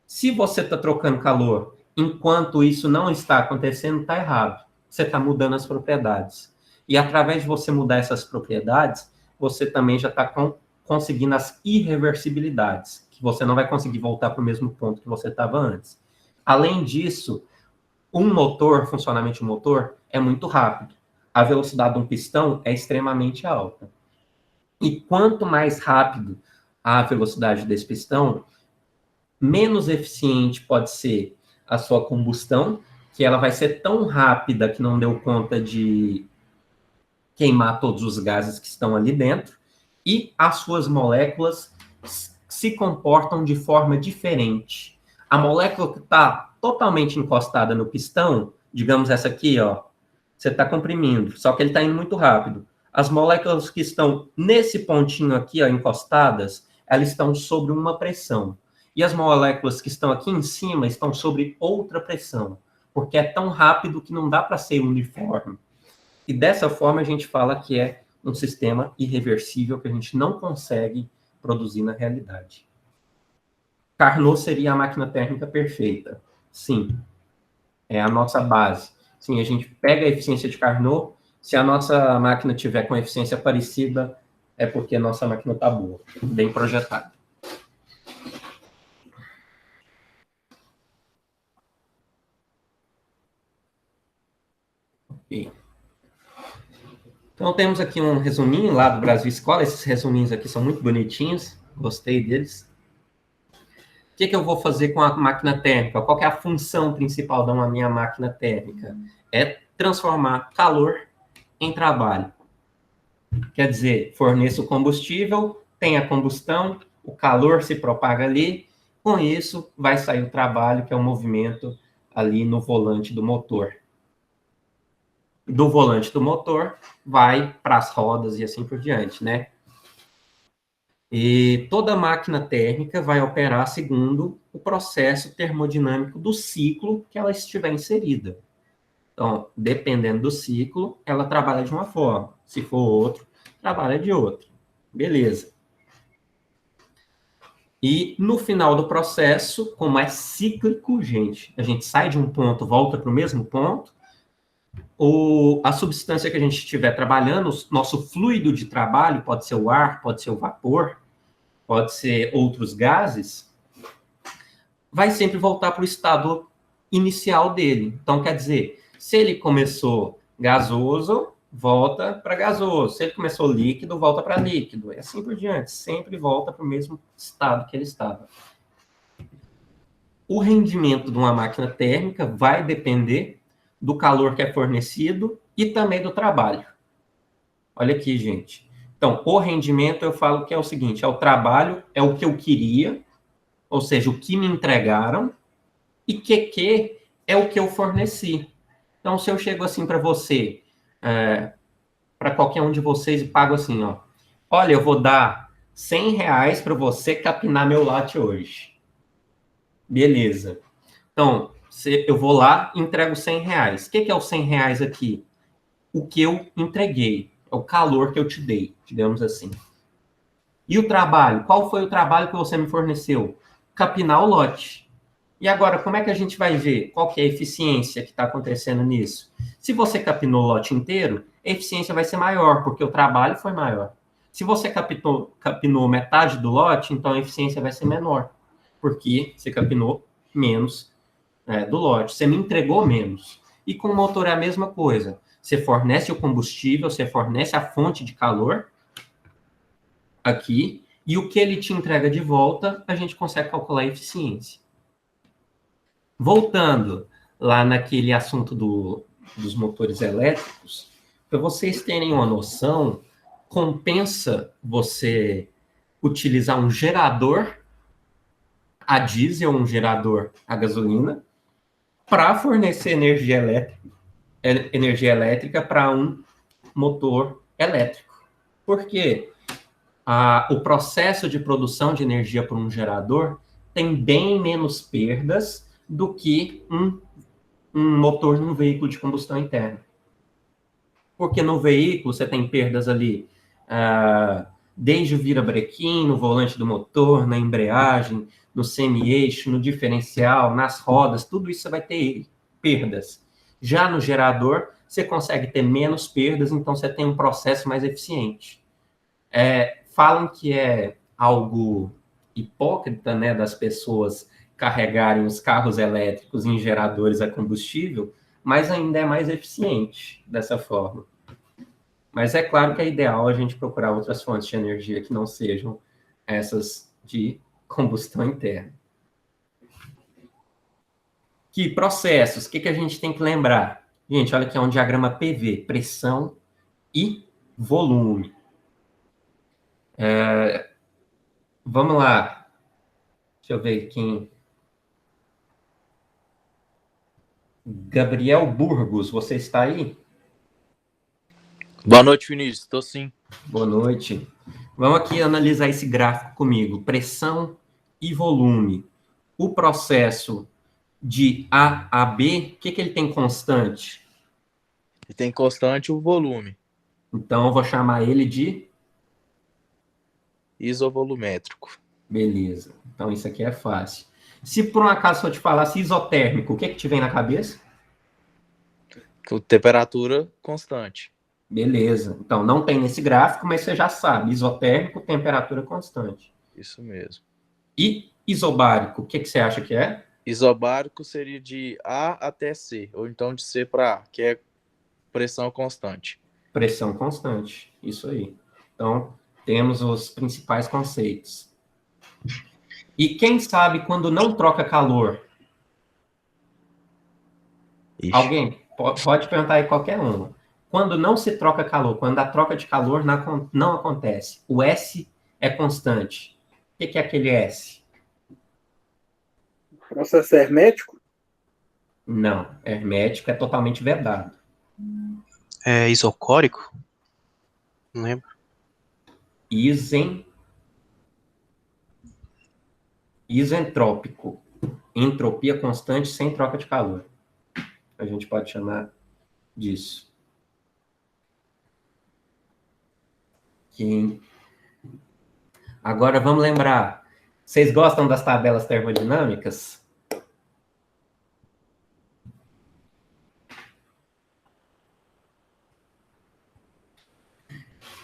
Se você está trocando calor enquanto isso não está acontecendo, está errado. Você está mudando as propriedades. E através de você mudar essas propriedades, você também já está conseguindo as irreversibilidades, que você não vai conseguir voltar para o mesmo ponto que você estava antes. Além disso, funcionamento de um motor é muito rápido. A velocidade de um pistão é extremamente alta. E quanto mais rápido a velocidade desse pistão, menos eficiente pode ser a sua combustão, que ela vai ser tão rápida que não deu conta de queimar todos os gases que estão ali dentro, e as suas moléculas se comportam de forma diferente. A molécula que está totalmente encostada no pistão, digamos essa aqui, você está comprimindo, só que ele está indo muito rápido. As moléculas que estão nesse pontinho aqui, encostadas, elas estão sobre uma pressão. E as moléculas que estão aqui em cima estão sobre outra pressão. porque é tão rápido que não dá para ser uniforme. E dessa forma a gente fala que é um sistema irreversível que a gente não consegue produzir na realidade. Carnot seria a máquina térmica perfeita. Sim, é a nossa base. Sim, a gente pega a eficiência de Carnot, se a nossa máquina tiver com eficiência parecida, é porque a nossa máquina está boa, bem projetada. Ok. Então, temos aqui um resuminho lá do Brasil Escola. Esses resuminhos aqui são muito bonitinhos. Gostei deles. O que eu vou fazer com a máquina térmica? Qual que é a função principal da minha máquina térmica? É transformar calor em trabalho. Quer dizer, forneço o combustível, tem a combustão, o calor se propaga ali. Com isso, vai sair o trabalho, que é o movimento ali no volante do motor. Do volante do motor, vai para as rodas e assim por diante, né? E toda máquina térmica vai operar segundo o processo termodinâmico do ciclo que ela estiver inserida. Então, dependendo do ciclo, ela trabalha de uma forma. Se for outro, trabalha de outra. Beleza. E no final do processo, como é cíclico, gente, a gente sai de um ponto, volta para o mesmo ponto, a substância que a gente estiver trabalhando, o nosso fluido de trabalho, pode ser o ar, pode ser o vapor, pode ser outros gases, vai sempre voltar para o estado inicial dele. Então, quer dizer, se ele começou gasoso, volta para gasoso. Se ele começou líquido, volta para líquido. E assim por diante. Sempre volta para o mesmo estado que ele estava. O rendimento de uma máquina térmica vai depender do calor que é fornecido e também do trabalho. Olha aqui, gente. Então, o rendimento eu falo que é o seguinte, é o trabalho, é o que eu queria, ou seja, o que me entregaram, e QQ é o que eu forneci. Então, se eu chego assim para você, para qualquer um de vocês e pago assim, ó, olha, eu vou dar R$100 para você capinar meu latte hoje. Beleza. Então, eu vou lá e entrego R$100. O que é o R$100 aqui? O que eu entreguei, é o calor que eu te dei, digamos assim. E o trabalho? Qual foi o trabalho que você me forneceu? Capinar o lote. E agora, como é que a gente vai ver qual que é a eficiência que está acontecendo nisso? Se você capinou o lote inteiro, a eficiência vai ser maior, porque o trabalho foi maior. Se você capinou metade do lote, então a eficiência vai ser menor, porque você capinou menos do lote. Você me entregou menos. E com o motor é a mesma coisa. Você fornece o combustível, você fornece a fonte de calor aqui, e o que ele te entrega de volta, a gente consegue calcular a eficiência. Voltando lá naquele assunto dos motores elétricos, para vocês terem uma noção, compensa você utilizar um gerador a diesel, um gerador a gasolina, para fornecer energia elétrica para um motor elétrico. Por quê? O processo de produção de energia por um gerador tem bem menos perdas do que um motor num veículo de combustão interna. Porque no veículo você tem perdas ali, desde o virabrequim, no volante do motor, na embreagem, no semi-eixo, no diferencial, nas rodas, tudo isso você vai ter perdas. Já no gerador, você consegue ter menos perdas, então você tem um processo mais eficiente. Falam que é algo hipócrita, né, das pessoas carregarem os carros elétricos em geradores a combustível, mas ainda é mais eficiente dessa forma. Mas é claro que é ideal a gente procurar outras fontes de energia que não sejam essas de combustão interna. Que processos? O que a gente tem que lembrar? Gente, olha aqui, é um diagrama PV, pressão e volume. Vamos lá. Deixa eu ver quem... Gabriel Burgos, você está aí? Boa noite, Vinícius. Estou sim. Boa noite. Vamos aqui analisar esse gráfico comigo. Pressão e volume. O processo de A a B, o que ele tem constante? E tem constante o volume Então, eu vou chamar ele de... isovolumétrico. Beleza. Então, isso aqui é fácil. Se por um acaso eu te falasse isotérmico, o que te vem na cabeça? Com temperatura constante. Beleza. Então, não tem nesse gráfico, mas você já sabe. Isotérmico, temperatura constante. Isso mesmo. E isobárico, o que você acha que é? Isobárico seria de A até C, ou então de C para A, que é pressão constante. Pressão constante. Isso aí. Então, temos os principais conceitos. E quem sabe quando não troca calor? Ixi. Alguém? Pode perguntar aí qualquer um. Quando não se troca calor, quando a troca de calor não acontece, o S é constante. O que é aquele S? Processo hermético? Não, hermético é totalmente vedado. É isocórico? Não lembro. Isentrópico. Entropia constante sem troca de calor. A gente pode chamar disso. Agora vamos lembrar. Vocês gostam das tabelas termodinâmicas?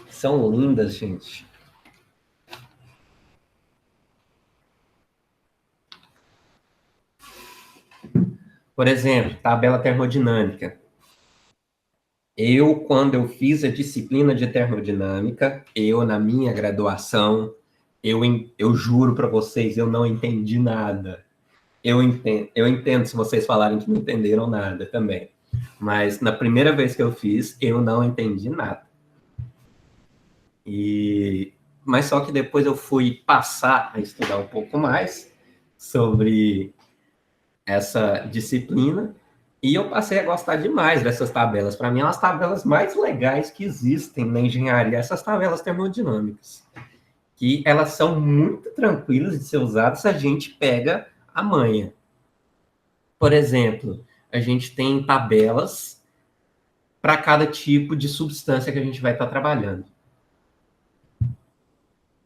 São lindas, gente. Por exemplo, tabela termodinâmica. Quando eu fiz a disciplina de termodinâmica, na minha graduação, eu juro para vocês, eu não entendi nada. Eu entendo se vocês falarem que não entenderam nada também. Mas na primeira vez que eu fiz, eu não entendi nada. Mas só que depois eu fui passar a estudar um pouco mais sobre essa disciplina e eu passei a gostar demais dessas tabelas. Para mim, são as tabelas mais legais que existem na engenharia, essas tabelas termodinâmicas. Que elas são muito tranquilas de ser usadas se a gente pega a manha. Por exemplo, a gente tem tabelas para cada tipo de substância que a gente vai estar trabalhando.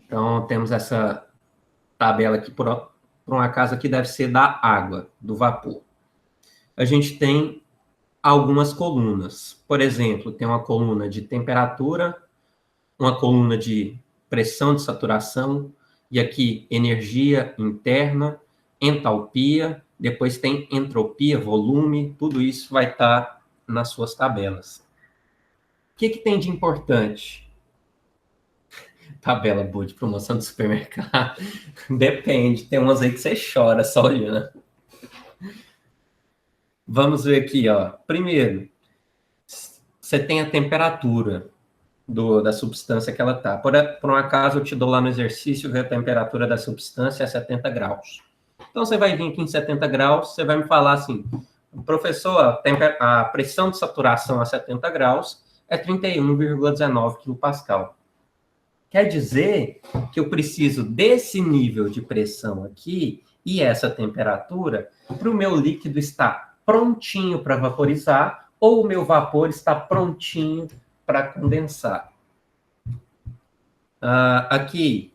Então, temos essa tabela aqui, por um acaso, aqui deve ser da água, do vapor. A gente tem algumas colunas. Por exemplo, tem uma coluna de temperatura, uma coluna de pressão de saturação, e aqui energia interna, entalpia, depois tem entropia, volume, tudo isso vai estar nas suas tabelas. O que tem de importante? Tabela boa de promoção do supermercado. Depende, tem umas aí que você chora só olhando. Vamos ver aqui, ó. Primeiro, você tem a temperatura da substância que ela está. Por um acaso, eu te dou lá no exercício que a temperatura da substância é 70 graus. Então, você vai vir aqui em 70 graus, você vai me falar assim, professor, a pressão de saturação a 70 graus é 31,19 kPa. Quer dizer que eu preciso desse nível de pressão aqui e essa temperatura para o meu líquido estar prontinho para vaporizar ou o meu vapor está prontinho para condensar. Aqui,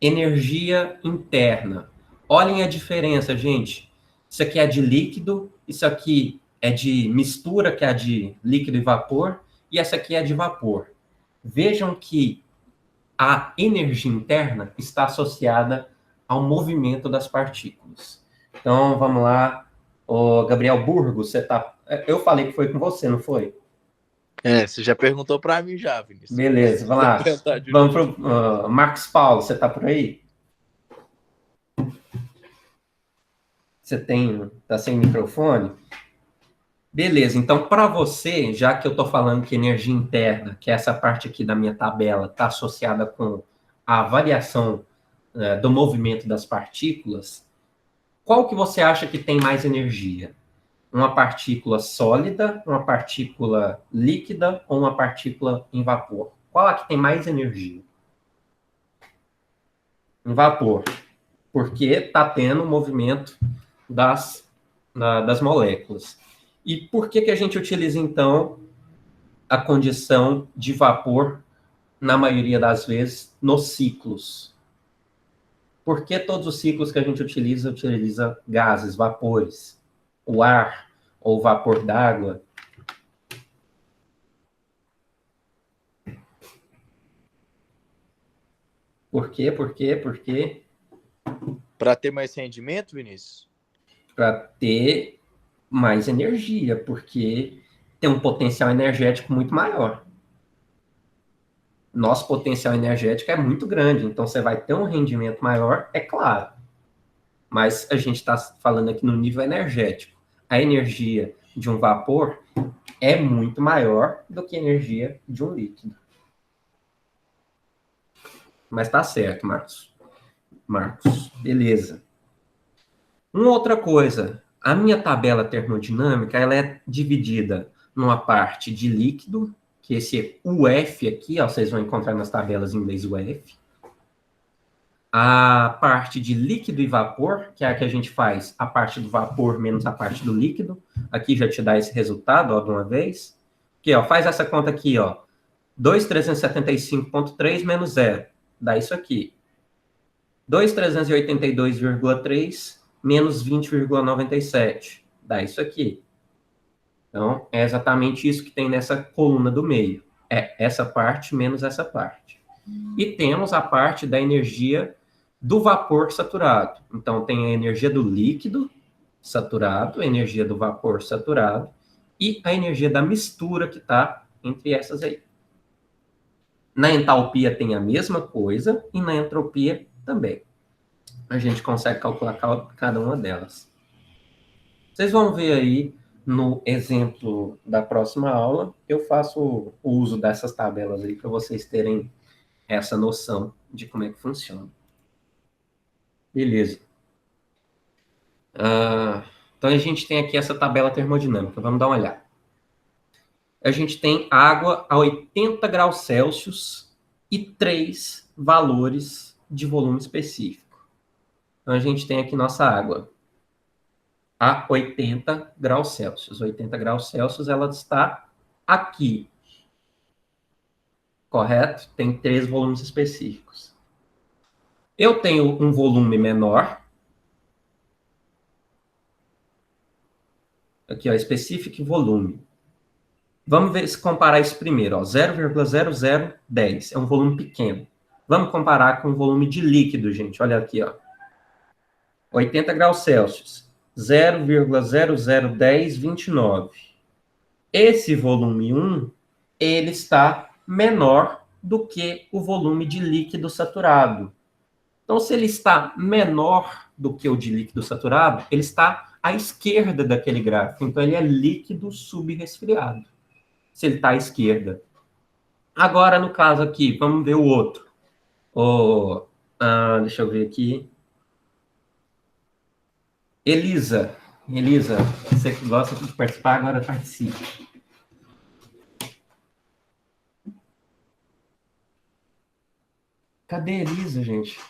energia interna. Olhem a diferença, gente. Isso aqui é de líquido, isso aqui é de mistura, que é de líquido e vapor, e essa aqui é de vapor. Vejam que a energia interna está associada ao movimento das partículas. Então, vamos lá. Ô, Gabriel Burgos, eu falei que foi com você, não foi? Você já perguntou para mim já, Vinícius. Beleza, vamos lá. Vamos para o Marcos Paulo, você está por aí? Você está sem microfone? Beleza, então para você, já que eu estou falando que energia interna, que é essa parte aqui da minha tabela, está associada com a variação do movimento das partículas, qual que você acha que tem mais energia? Uma partícula sólida, uma partícula líquida ou uma partícula em vapor? Qual é que tem mais energia? Em vapor. Porque está tendo movimento das moléculas. E por que a gente utiliza, então, a condição de vapor, na maioria das vezes, nos ciclos? Por que todos os ciclos que a gente utiliza gases, vapores, o ar ou o vapor d'água? Por quê? Por quê? Por quê? Para ter mais rendimento, Vinícius? Para ter mais energia, porque tem um potencial energético muito maior. Nosso potencial energético é muito grande, então você vai ter um rendimento maior, é claro. Mas a gente está falando aqui no nível energético. A energia de um vapor é muito maior do que a energia de um líquido. Mas tá certo, Marcos. Beleza. Uma outra coisa, a minha tabela termodinâmica, ela é dividida numa parte de líquido, que esse UF aqui, ó, vocês vão encontrar nas tabelas em inglês UF. A parte de líquido e vapor, que é a que a gente faz a parte do vapor menos a parte do líquido. Aqui já te dá esse resultado, ó, de uma vez. Aqui, ó, faz essa conta aqui, ó. 2.375.3 menos 0. Dá isso aqui. 2.382,3 menos 20,97. Dá isso aqui. Então, é exatamente isso que tem nessa coluna do meio. É essa parte menos essa parte. E temos a parte da energia do vapor saturado. Então, tem a energia do líquido saturado, a energia do vapor saturado e a energia da mistura que está entre essas aí. Na entalpia tem a mesma coisa e na entropia também. A gente consegue calcular cada uma delas. Vocês vão ver aí no exemplo da próxima aula, eu faço o uso dessas tabelas aí para vocês terem essa noção de como é que funciona. Beleza. Então, a gente tem aqui essa tabela termodinâmica. Vamos dar uma olhada. A gente tem água a 80 graus Celsius e 3 valores de volume específico. Então, a gente tem aqui nossa água a 80 graus Celsius. 80 graus Celsius, ela está aqui. Correto? Tem 3 volumes específicos. Eu tenho um volume menor. Aqui, ó, specific volume. Vamos ver se comparar isso primeiro, ó, 0,0010, é um volume pequeno. Vamos comparar com o volume de líquido, gente, olha aqui, ó. 80 graus Celsius, 0,001029. Esse volume 1, ele está menor do que o volume de líquido saturado. Então, se ele está menor do que o de líquido saturado, ele está à esquerda daquele gráfico. Então, ele é líquido subresfriado. Se ele está à esquerda. Agora, no caso aqui, vamos ver o outro. Deixa eu ver aqui. Elisa, você que gosta de participar, agora participe. Cadê a Elisa, gente?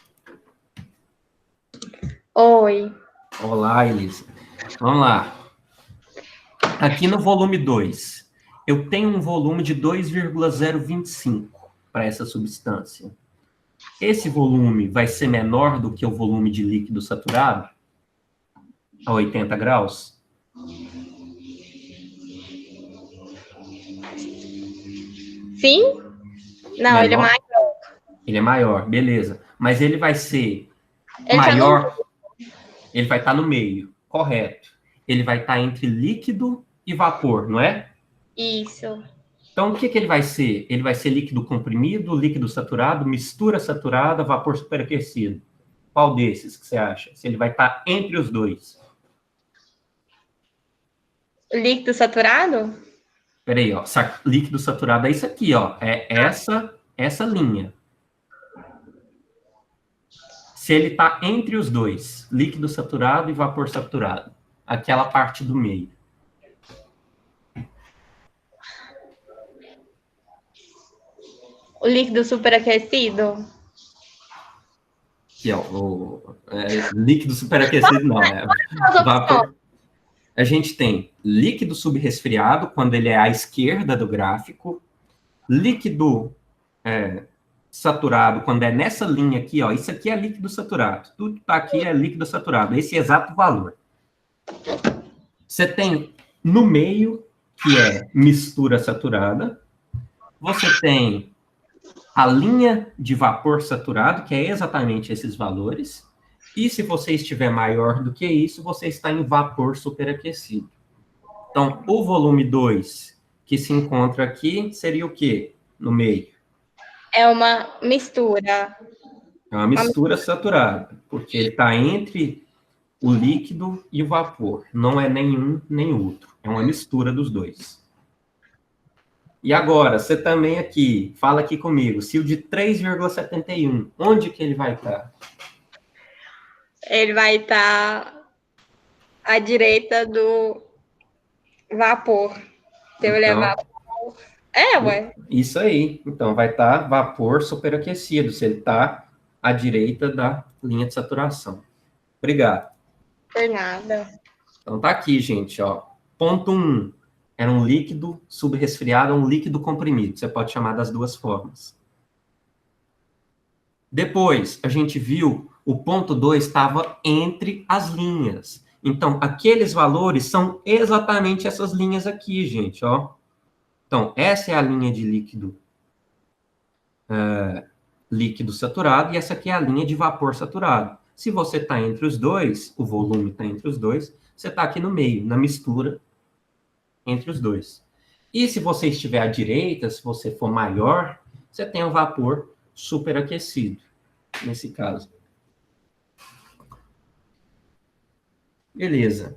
Oi. Olá, Elisa. Vamos lá. Aqui no volume 2, eu tenho um volume de 2,025 para essa substância. Esse volume vai ser menor do que o volume de líquido saturado? A 80 graus? Sim? Não, Menor? ele é maior. Ele é maior, beleza. Mas ele vai ser Ele maior... Ele vai estar no meio, correto. Ele vai estar entre líquido e vapor, não é? Isso. Então, o que ele vai ser? Ele vai ser líquido comprimido, líquido saturado, mistura saturada, vapor superaquecido. Qual desses que você acha? Se ele vai estar entre os dois? Líquido saturado? Peraí, ó. Líquido saturado é isso aqui, ó. É essa linha. Se ele está entre os dois, líquido saturado e vapor saturado. Aquela parte do meio. O líquido superaquecido? Aqui, ó, líquido superaquecido não, vapor. A gente tem líquido subresfriado, quando ele é à esquerda do gráfico, líquido saturado, quando é nessa linha aqui, ó, isso aqui é líquido saturado, tudo que está aqui é líquido saturado, esse exato valor. Você tem no meio, que é mistura saturada, você tem a linha de vapor saturado, que é exatamente esses valores, e se você estiver maior do que isso, você está em vapor superaquecido. Então, o volume 2, que se encontra aqui, seria o quê? No meio. É uma mistura. É uma mistura saturada, porque ele está entre o líquido e o vapor. Não é nenhum nem outro. É uma mistura dos dois. E agora, você também aqui, fala aqui comigo, se o de 3,71, onde que ele vai estar? Ele vai estar à direita do vapor. Se eu levar... ué. Isso aí. Então, vai estar vapor superaquecido, se ele está à direita da linha de saturação. Obrigado. Por nada. Então, tá aqui, gente, ó. Ponto 1. Era um líquido subresfriado, um líquido comprimido. Você pode chamar das duas formas. Depois, a gente viu o ponto 2 estava entre as linhas. Então, aqueles valores são exatamente essas linhas aqui, gente, ó. Então, essa é a linha de líquido líquido saturado e essa aqui é a linha de vapor saturado. Se você está entre os dois, o volume está entre os dois, você está aqui no meio, na mistura entre os dois. E se você estiver à direita, se você for maior, você tem o vapor superaquecido, nesse caso. Beleza.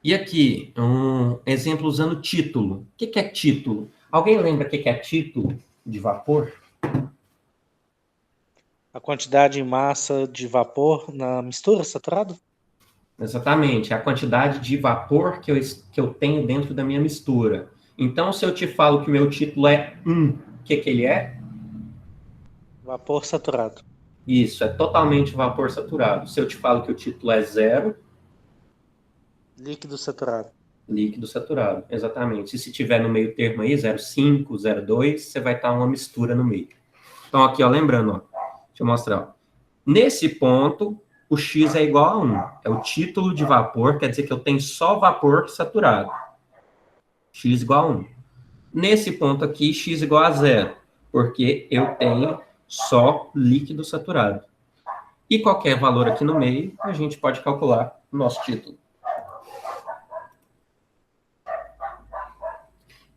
E aqui, um exemplo usando título. O que é título? Alguém lembra o que é título de vapor? A quantidade em massa de vapor na mistura saturada? Exatamente, a quantidade de vapor que eu tenho dentro da minha mistura. Então, se eu te falo que o meu título é 1, o que ele é? Vapor saturado. Isso, é totalmente vapor saturado. Se eu te falo que o título é 0... Líquido saturado. Líquido saturado, exatamente. E se tiver no meio termo aí, 0,5, 0,2, você vai estar uma mistura no meio. Então, aqui, ó, lembrando, ó, deixa eu mostrar. Ó. Nesse ponto, o X é igual a 1. É o título de vapor, quer dizer que eu tenho só vapor saturado. X igual a 1. Nesse ponto aqui, X igual a 0, porque eu tenho só líquido saturado. E qualquer valor aqui no meio, a gente pode calcular o nosso título.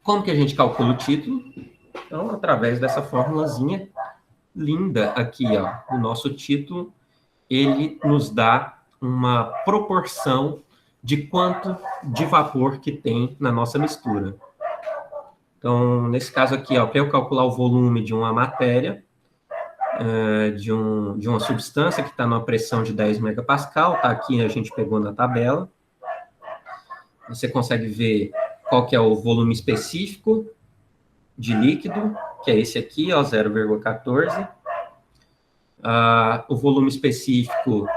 Como que a gente calcula o título? Então, através dessa formulazinha linda aqui, ó, o nosso título, ele nos dá uma proporção de quanto de vapor que tem na nossa mistura. Então, nesse caso aqui, ó, para eu calcular o volume de uma matéria, de uma substância que está numa pressão de 10 megapascal, tá aqui, a gente pegou na tabela. Você consegue ver qual que é o volume específico de líquido, que é esse aqui, ó, 0,14. O volume específico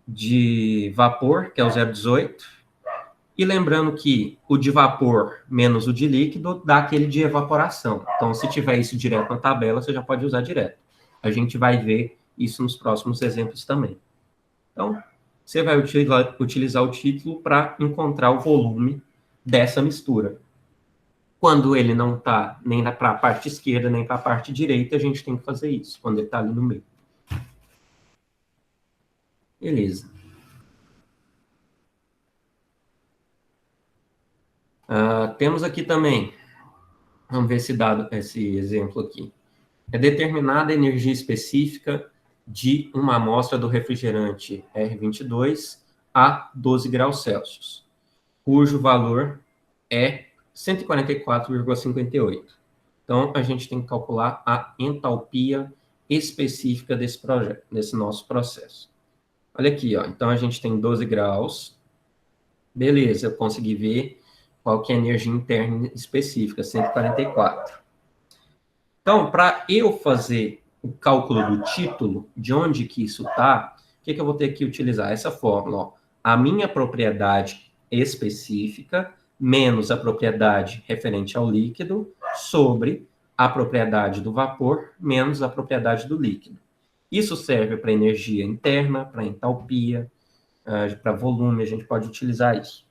de vapor, que é o 0,18. E lembrando que o de vapor menos o de líquido dá aquele de evaporação. Então, se tiver isso direto na tabela, você já pode usar direto. A gente vai ver isso nos próximos exemplos também. Então, você vai utilizar o título para encontrar o volume dessa mistura. Quando ele não está nem para a parte esquerda, nem para a parte direita, a gente tem que fazer isso, quando ele está ali no meio. Beleza. Temos aqui também, vamos ver esse exemplo aqui. É determinada a energia específica de uma amostra do refrigerante R22 a 12 graus Celsius, cujo valor é 144,58. Então, a gente tem que calcular a entalpia específica desse nosso processo. Olha aqui, ó. Então, a gente tem 12 graus. Beleza, eu consegui ver qual que é a energia interna específica, 144. Então, para eu fazer o cálculo do título, de onde que isso está, o que eu vou ter que utilizar? Essa fórmula, ó. A minha propriedade específica menos a propriedade referente ao líquido sobre a propriedade do vapor menos a propriedade do líquido. Isso serve para energia interna, para entalpia, para volume, a gente pode utilizar isso.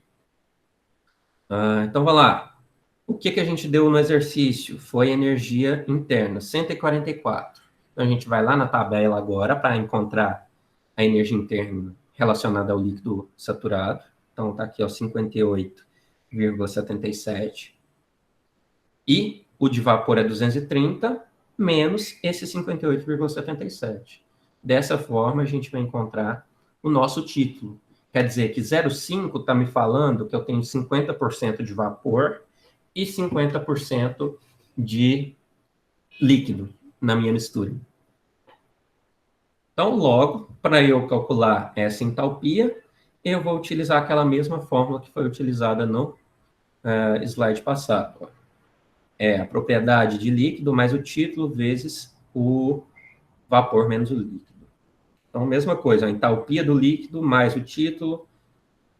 Então, vamos lá. O que a gente deu no exercício? Foi energia interna, 144. Então, a gente vai lá na tabela agora para encontrar a energia interna relacionada ao líquido saturado. Então, está aqui, ó, 58,77. E o de vapor é 230, menos esse 58,77. Dessa forma, a gente vai encontrar o nosso título. Quer dizer que 0,5 está me falando que eu tenho 50% de vapor e 50% de líquido na minha mistura. Então, logo, para eu calcular essa entalpia, eu vou utilizar aquela mesma fórmula que foi utilizada no slide passado. É a propriedade de líquido mais o título vezes o vapor menos o líquido. Então, mesma coisa, a entalpia do líquido mais o título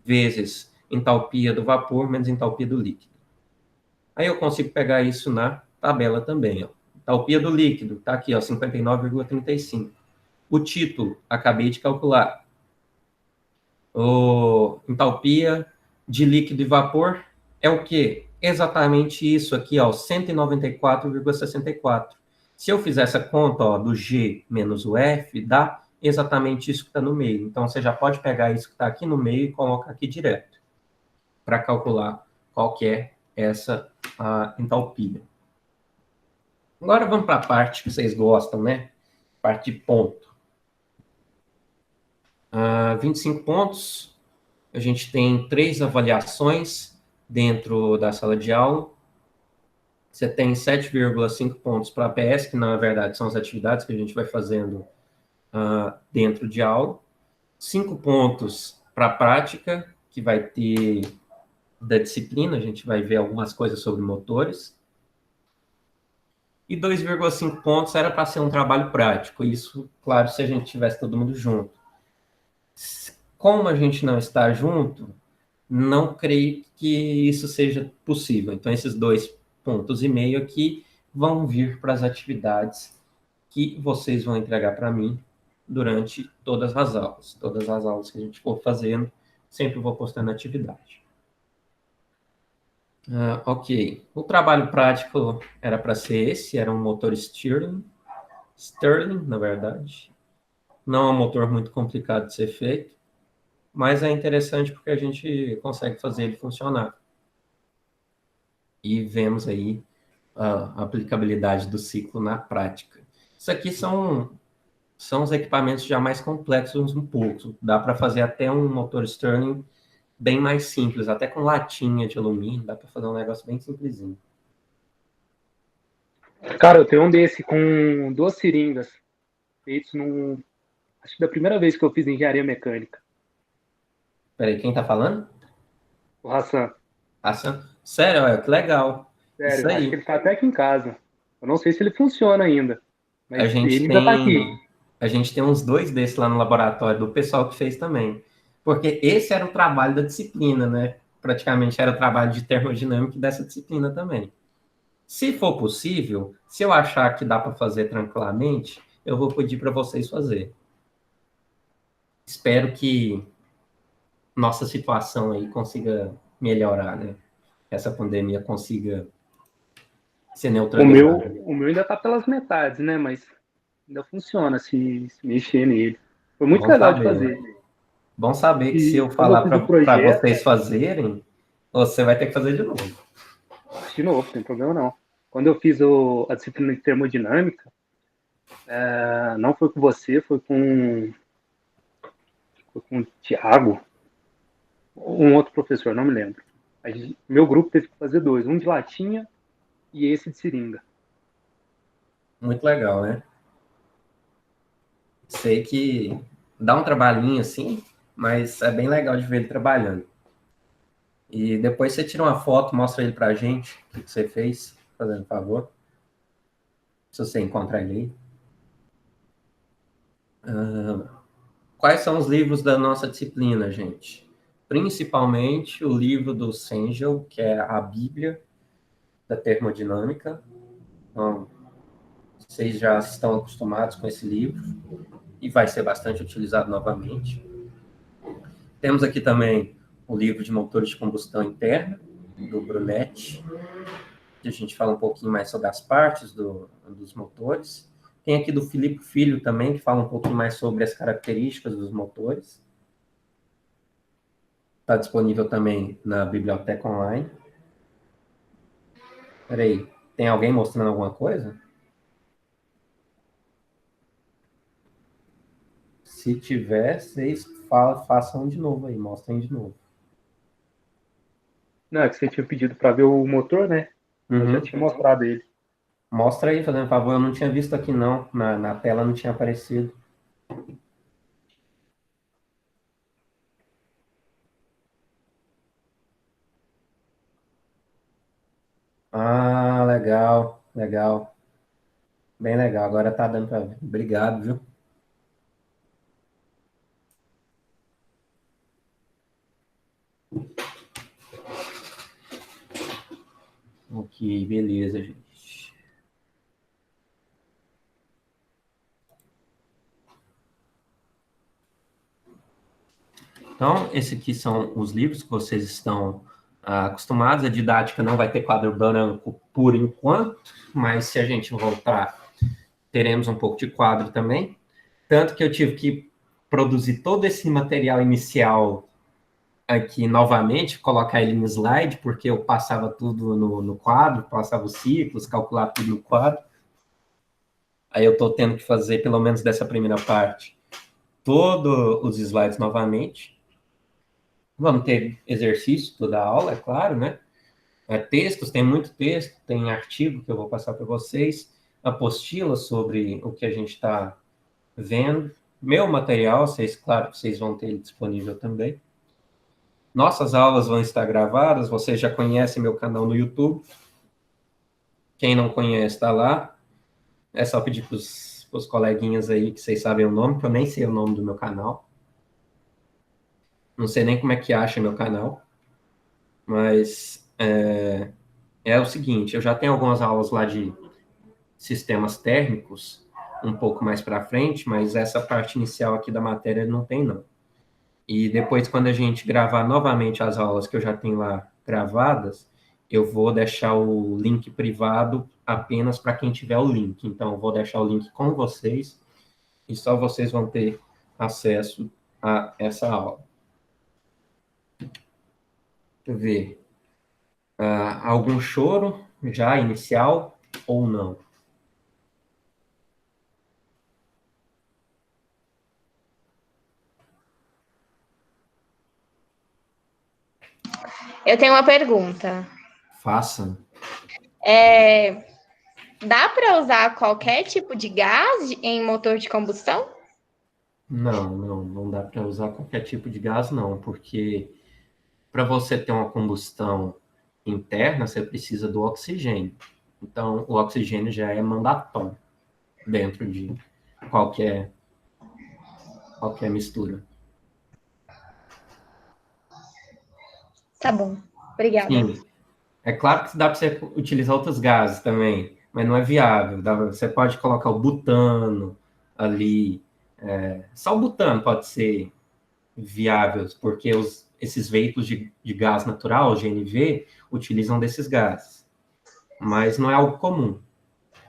vezes entalpia do vapor menos entalpia do líquido. Aí eu consigo pegar isso na tabela também. Ó. Entalpia do líquido, está aqui, 59,35. O título, acabei de calcular. Entalpia de líquido e vapor é o quê? Exatamente isso aqui, 194,64. Se eu fizer essa conta do G menos o F, dá exatamente isso que está no meio. Então, você já pode pegar isso que está aqui no meio e colocar aqui direto para calcular qual que é essa entalpia. Agora vamos para a parte que vocês gostam, né? Parte de ponto. 25 pontos. A gente tem 3 avaliações dentro da sala de aula. Você tem 7,5 pontos para a APS, que na verdade são as atividades que a gente vai fazendo dentro de aula. 5 pontos para a prática, que vai ter da disciplina, a gente vai ver algumas coisas sobre motores. E 2,5 pontos era para ser um trabalho prático. Isso, claro, se a gente tivesse todo mundo junto. Como a gente não está junto, não creio que isso seja possível. Então, esses 2,5 pontos aqui vão vir para as atividades que vocês vão entregar para mim durante todas as aulas. Todas as aulas que a gente for fazendo, sempre vou postando atividade. Ok. O trabalho prático era para ser esse, era um motor Stirling, na verdade. Não é um motor muito complicado de ser feito, mas é interessante porque a gente consegue fazer ele funcionar. E vemos aí a aplicabilidade do ciclo na prática. Isso aqui são os equipamentos já mais complexos um pouco. Dá para fazer até um motor Stirling bem mais simples, até com latinha de alumínio, dá para fazer um negócio bem simplesinho. Cara, eu tenho um desse com 2 seringas, feitos acho que da primeira vez que eu fiz engenharia mecânica. Peraí, quem tá falando? O Hassan. Hassan? Sério, olha, que legal. Sério, Isso aí. acho que ele tá até aqui em casa. Eu não sei se ele funciona ainda, mas ele ainda tá aqui. A gente tem uns 2 desses lá no laboratório, do pessoal que fez também. Porque esse era o trabalho da disciplina, né? Praticamente era o trabalho de termodinâmica dessa disciplina também. Se for possível, se eu achar que dá para fazer tranquilamente, eu vou pedir para vocês fazer. Espero que nossa situação aí consiga melhorar, né? Essa pandemia consiga ser neutralizada. O meu ainda tá pelas metades, né? Mas ainda funciona se mexer nele. Foi muito legal de fazer. Bom saber que se eu falar para vocês fazerem, você vai ter que fazer de novo. De novo, não tem problema não. Quando eu fiz a disciplina de termodinâmica, não foi com você, foi com o Thiago, um outro professor, não me lembro. Meu grupo teve que fazer 2, um de latinha e esse de seringa. Muito legal, né? Sei que dá um trabalhinho assim, mas é bem legal de ver ele trabalhando. E depois você tira uma foto, mostra ele pra gente, o que você fez, fazendo favor. Se você encontrar ele aí. Quais são os livros da nossa disciplina, gente? Principalmente o livro do Sengel, que é a Bíblia da termodinâmica. Então, vocês já estão acostumados com esse livro e vai ser bastante utilizado novamente. Temos aqui também o livro de motores de combustão interna, do Brunetti, que a gente fala um pouquinho mais sobre as partes dos motores. Tem aqui do Filipe Filho também, que fala um pouquinho mais sobre as características dos motores. Está disponível também na biblioteca online. Espera aí, tem alguém mostrando alguma coisa? Se tiver, vocês façam de novo aí, mostrem de novo. Não, é que você tinha pedido para ver o motor, né? Eu já tinha mostrado ele. Mostra aí, fazendo favor, eu não tinha visto aqui não, na tela não tinha aparecido. Ah, legal, legal. Bem legal, agora tá dando para ver. Obrigado, viu? Ok, beleza, gente. Então, esses aqui são os livros que vocês estão acostumados. A didática não vai ter quadro branco por enquanto, mas se a gente voltar, teremos um pouco de quadro também. Tanto que eu tive que produzir todo esse material inicial aqui novamente, colocar ele no slide, porque eu passava tudo no quadro, passava os ciclos, calcular tudo no quadro. Aí eu estou tendo que fazer, pelo menos dessa primeira parte, todos os slides novamente. Vamos ter exercício toda a aula, é claro, né? Textos, tem muito texto, tem artigo que eu vou passar para vocês, apostila sobre o que a gente está vendo, meu material, claro que vocês vão ter ele disponível também. Nossas aulas vão estar gravadas, vocês já conhecem meu canal no YouTube. Quem não conhece, está lá. É só pedir para os coleguinhas aí que vocês sabem o nome, que eu nem sei o nome do meu canal. Não sei nem como é que acha meu canal. Mas é o seguinte, eu já tenho algumas aulas lá de sistemas térmicos, um pouco mais para frente, mas essa parte inicial aqui da matéria não tem, não. E depois, quando a gente gravar novamente as aulas que eu já tenho lá gravadas, eu vou deixar o link privado apenas para quem tiver o link. Então, eu vou deixar o link com vocês e só vocês vão ter acesso a essa aula. Deixa eu ver. Algum choro já inicial ou não? Eu tenho uma pergunta. Faça. Dá para usar qualquer tipo de gás em motor de combustão? Não dá para usar qualquer tipo de gás, não, porque para você ter uma combustão interna, você precisa do oxigênio. Então, o oxigênio já é mandatório dentro de qualquer mistura. Tá bom, obrigada. Sim. É claro que dá para você utilizar outros gases também, mas não é viável. Você pode colocar o butano ali. Só o butano pode ser viável, porque esses veículos de gás natural, GNV, utilizam desses gases. Mas não é algo comum.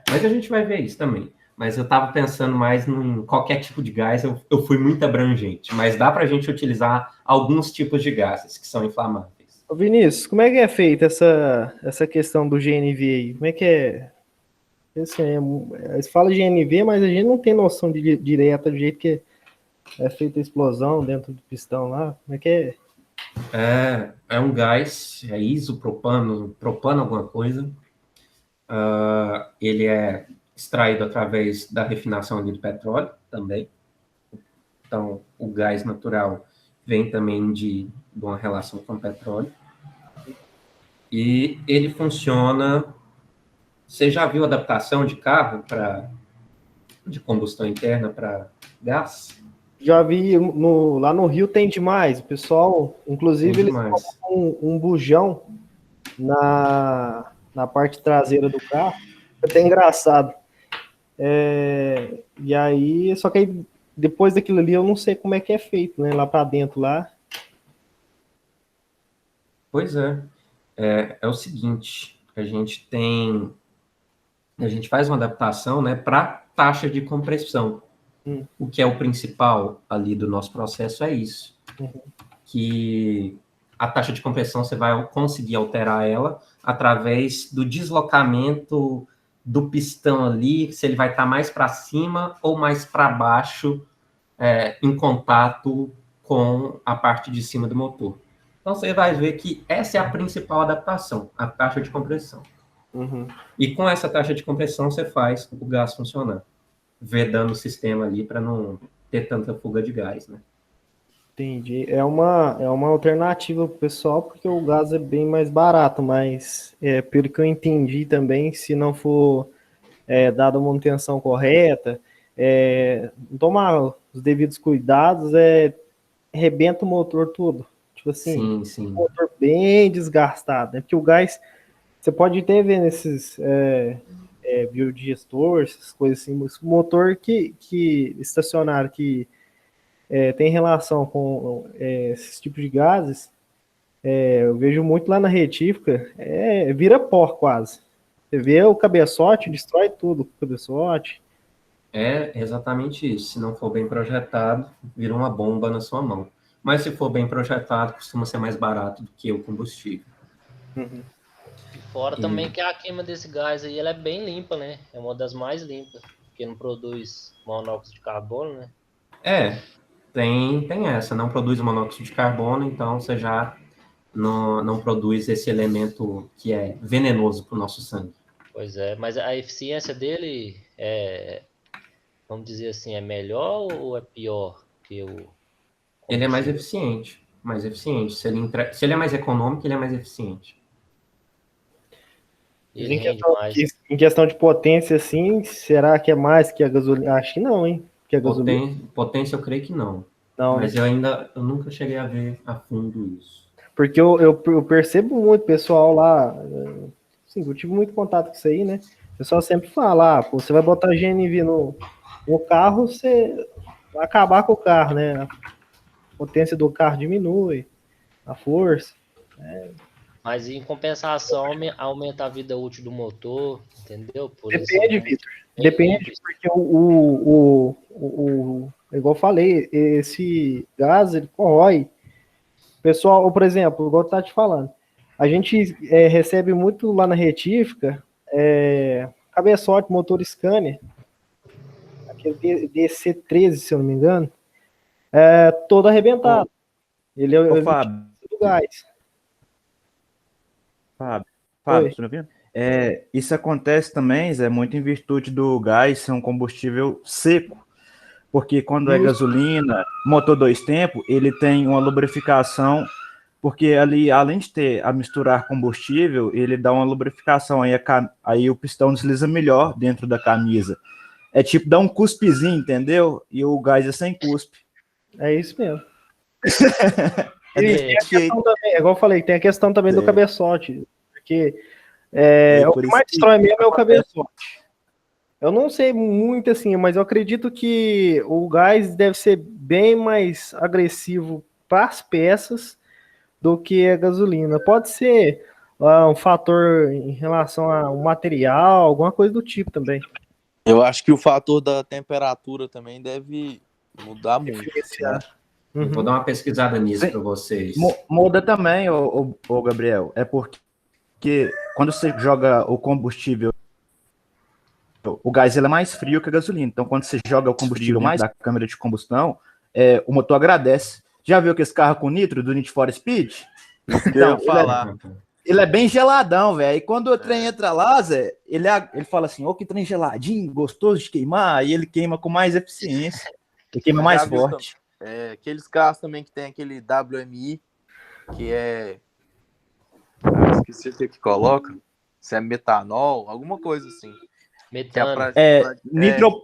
Mas a gente vai ver isso também. Mas eu estava pensando mais em qualquer tipo de gás, eu fui muito abrangente. Mas dá para a gente utilizar alguns tipos de gases que são inflamáveis. Ô Vinícius, como é que é feita essa questão do GNV aí? Como é que é? Assim, eles falam GNV, mas a gente não tem noção direta do jeito que é feita a explosão dentro do pistão lá. Como é que é? É um gás, é isopropano, propano alguma coisa. Ele é extraído através da refinação ali do petróleo também. Então, o gás natural vem também de uma relação com o petróleo. E ele funciona... Você já viu adaptação de carro para de combustão interna para gás? Já vi lá no Rio tem demais. O pessoal, inclusive, Tem eles demais. colocam um bujão na parte traseira do carro. É até engraçado. E aí, só que aí, depois daquilo ali, eu não sei como é que é feito, né? Lá para dentro, lá. Pois é. É o seguinte, a gente faz uma adaptação, né, para taxa de compressão. O que é o principal ali do nosso processo é isso, que a taxa de compressão você vai conseguir alterar ela através do deslocamento do pistão ali, se ele vai estar mais para cima ou mais para baixo, em contato com a parte de cima do motor. Então você vai ver que essa é a principal adaptação, a taxa de compressão. E com essa taxa de compressão você faz o gás funcionar, vedando o sistema ali para não ter tanta fuga de gás, né? Entendi. É uma alternativa para o pessoal, porque o gás é bem mais barato, mas pelo que eu entendi também, se não for dada a manutenção correta, tomar os devidos cuidados, arrebenta o motor tudo. Tipo assim, sim. um motor bem desgastado, né? Porque o gás, você pode até ver nesses biodigestores, essas coisas assim, mas o motor que estacionário que tem relação com esses tipos de gases, eu vejo muito lá na retífica, vira pó quase. Você vê o cabeçote, destrói tudo com o cabeçote. É exatamente isso. Se não for bem projetado, vira uma bomba na sua mão. Mas se for bem projetado, costuma ser mais barato do que o combustível. E fora também que a queima desse gás aí, ela é bem limpa, né? É uma das mais limpas, porque não produz monóxido de carbono, né? Tem essa. Não produz monóxido de carbono, então você já não produz esse elemento que é venenoso para o nosso sangue. Pois é, mas a eficiência dele vamos dizer assim, é melhor ou é pior que o Ele é mais combustível? eficiente. Se ele é mais econômico, ele é mais eficiente. Ele rende mais. Em questão de potência, assim, será que é mais que a gasolina? Acho que não, hein? Que a gasolina. Potência, eu creio que não. Não, mas né? eu nunca cheguei a ver a fundo isso. Porque eu percebo muito pessoal lá, assim, eu tive muito contato com isso aí, né? O pessoal sempre fala, pô, você vai botar GNV no carro, você vai acabar com o carro, né? A potência do carro diminui, a força. Mas em compensação, aumenta a vida útil do motor, entendeu? Depende, Vitor. Depende, porque igual eu falei, esse gás, ele corrói. Pessoal, por exemplo, igual eu estava te falando, a gente recebe muito lá na retífica cabeçote, motor Scania, aquele DC13, se eu não me engano, todo arrebentado. Ele é o Fábio. do gás. Fábio, você não viu? Isso acontece também, Zé, muito em virtude do gás ser um combustível seco. Porque quando é gasolina, motor dois tempos, ele tem uma lubrificação, porque ali, além de ter a misturar combustível, ele dá uma lubrificação, aí o pistão desliza melhor dentro da camisa. É tipo dar um cuspezinho, entendeu? E o gás é sem cuspe. É isso mesmo. Tem a questão também, igual eu falei, tem a questão também do cabeçote, porque o que mais destrói mesmo é o cabeçote. Eu não sei muito assim, mas eu acredito que o gás deve ser bem mais agressivo para as peças do que a gasolina. Pode ser um fator em relação ao material, alguma coisa do tipo também. Eu acho que o fator da temperatura também deve mudar muito. Né? Eu vou dar uma pesquisada nisso para vocês. Muda também, ô Gabriel. É porque quando você joga o combustível, o gás ele é mais frio que a gasolina. Então, quando você joga o combustível mais da câmara de combustão, o motor agradece. Já viu que esse carro com nitro do Need for Speed? Então, ele é bem geladão, velho. E quando o trem entra lá, Zé, ele fala assim, que trem geladinho, gostoso de queimar, e ele queima com mais eficiência. Ele queima mais forte. Aqueles carros também que tem aquele WMI, que esqueci o que coloca. Se é metanol, alguma coisa assim. Metano.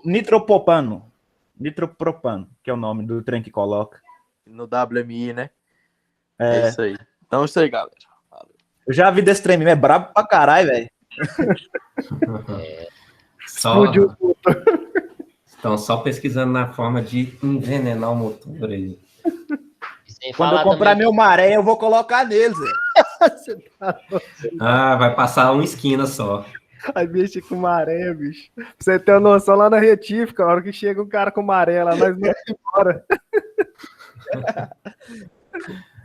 Nitropropano. Nitropropano, que é o nome do trem que coloca. No WMI, né? É isso aí. Então é isso aí, galera. Eu já vi desse trem, é brabo pra caralho, velho. Explodiu o motor. Estão só pesquisando na forma de envenenar o motor aí. Quando eu comprar meu maré, eu vou colocar neles, velho. Vai passar uma esquina só. Aí mexe com maré, bicho. Pra você ter uma noção, lá na retífica, a hora que chega um cara com maré lá, nós vamos embora.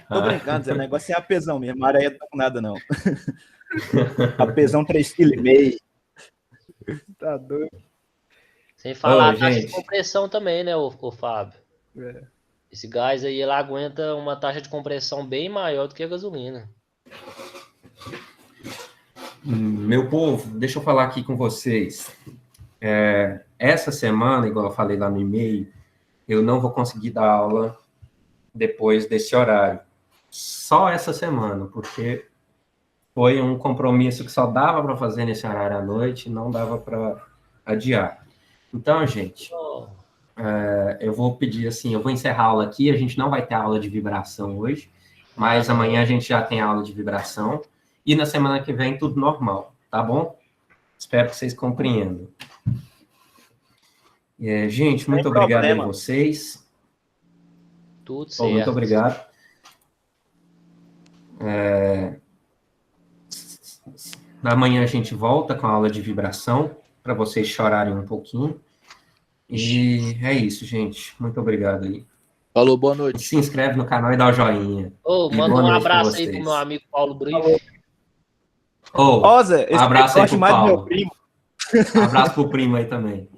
Tô brincando, Zé. O negócio é apesão mesmo. Maré não tá com nada, não. Apesão 3,5 kg. Tá doido. Sem falar a taxa gente. de compressão também, né, ô Fábio? É. Esse gás aí, ele aguenta uma taxa de compressão bem maior do que a gasolina. Meu povo, deixa eu falar aqui com vocês. Essa semana, igual eu falei lá no e-mail, eu não vou conseguir dar aula depois desse horário. Só essa semana, porque foi um compromisso que só dava para fazer nesse horário à noite, não dava para adiar. Então, gente, eu vou pedir assim, eu vou encerrar a aula aqui, a gente não vai ter aula de vibração hoje, mas amanhã a gente já tem aula de vibração, e na semana que vem tudo normal, tá bom? Espero que vocês compreendam. Gente, muito obrigado a vocês. Tudo certo. Muito obrigado. Amanhã a gente volta com a aula de vibração, para vocês chorarem um pouquinho. E é isso, gente. Muito obrigado aí. Falou, boa noite. Se inscreve no canal e dá o joinha. Manda um abraço aí pro meu amigo Paulo Brito. Zé, Um abraço aí pro mais do Paulo. meu primo. Um abraço pro primo aí também.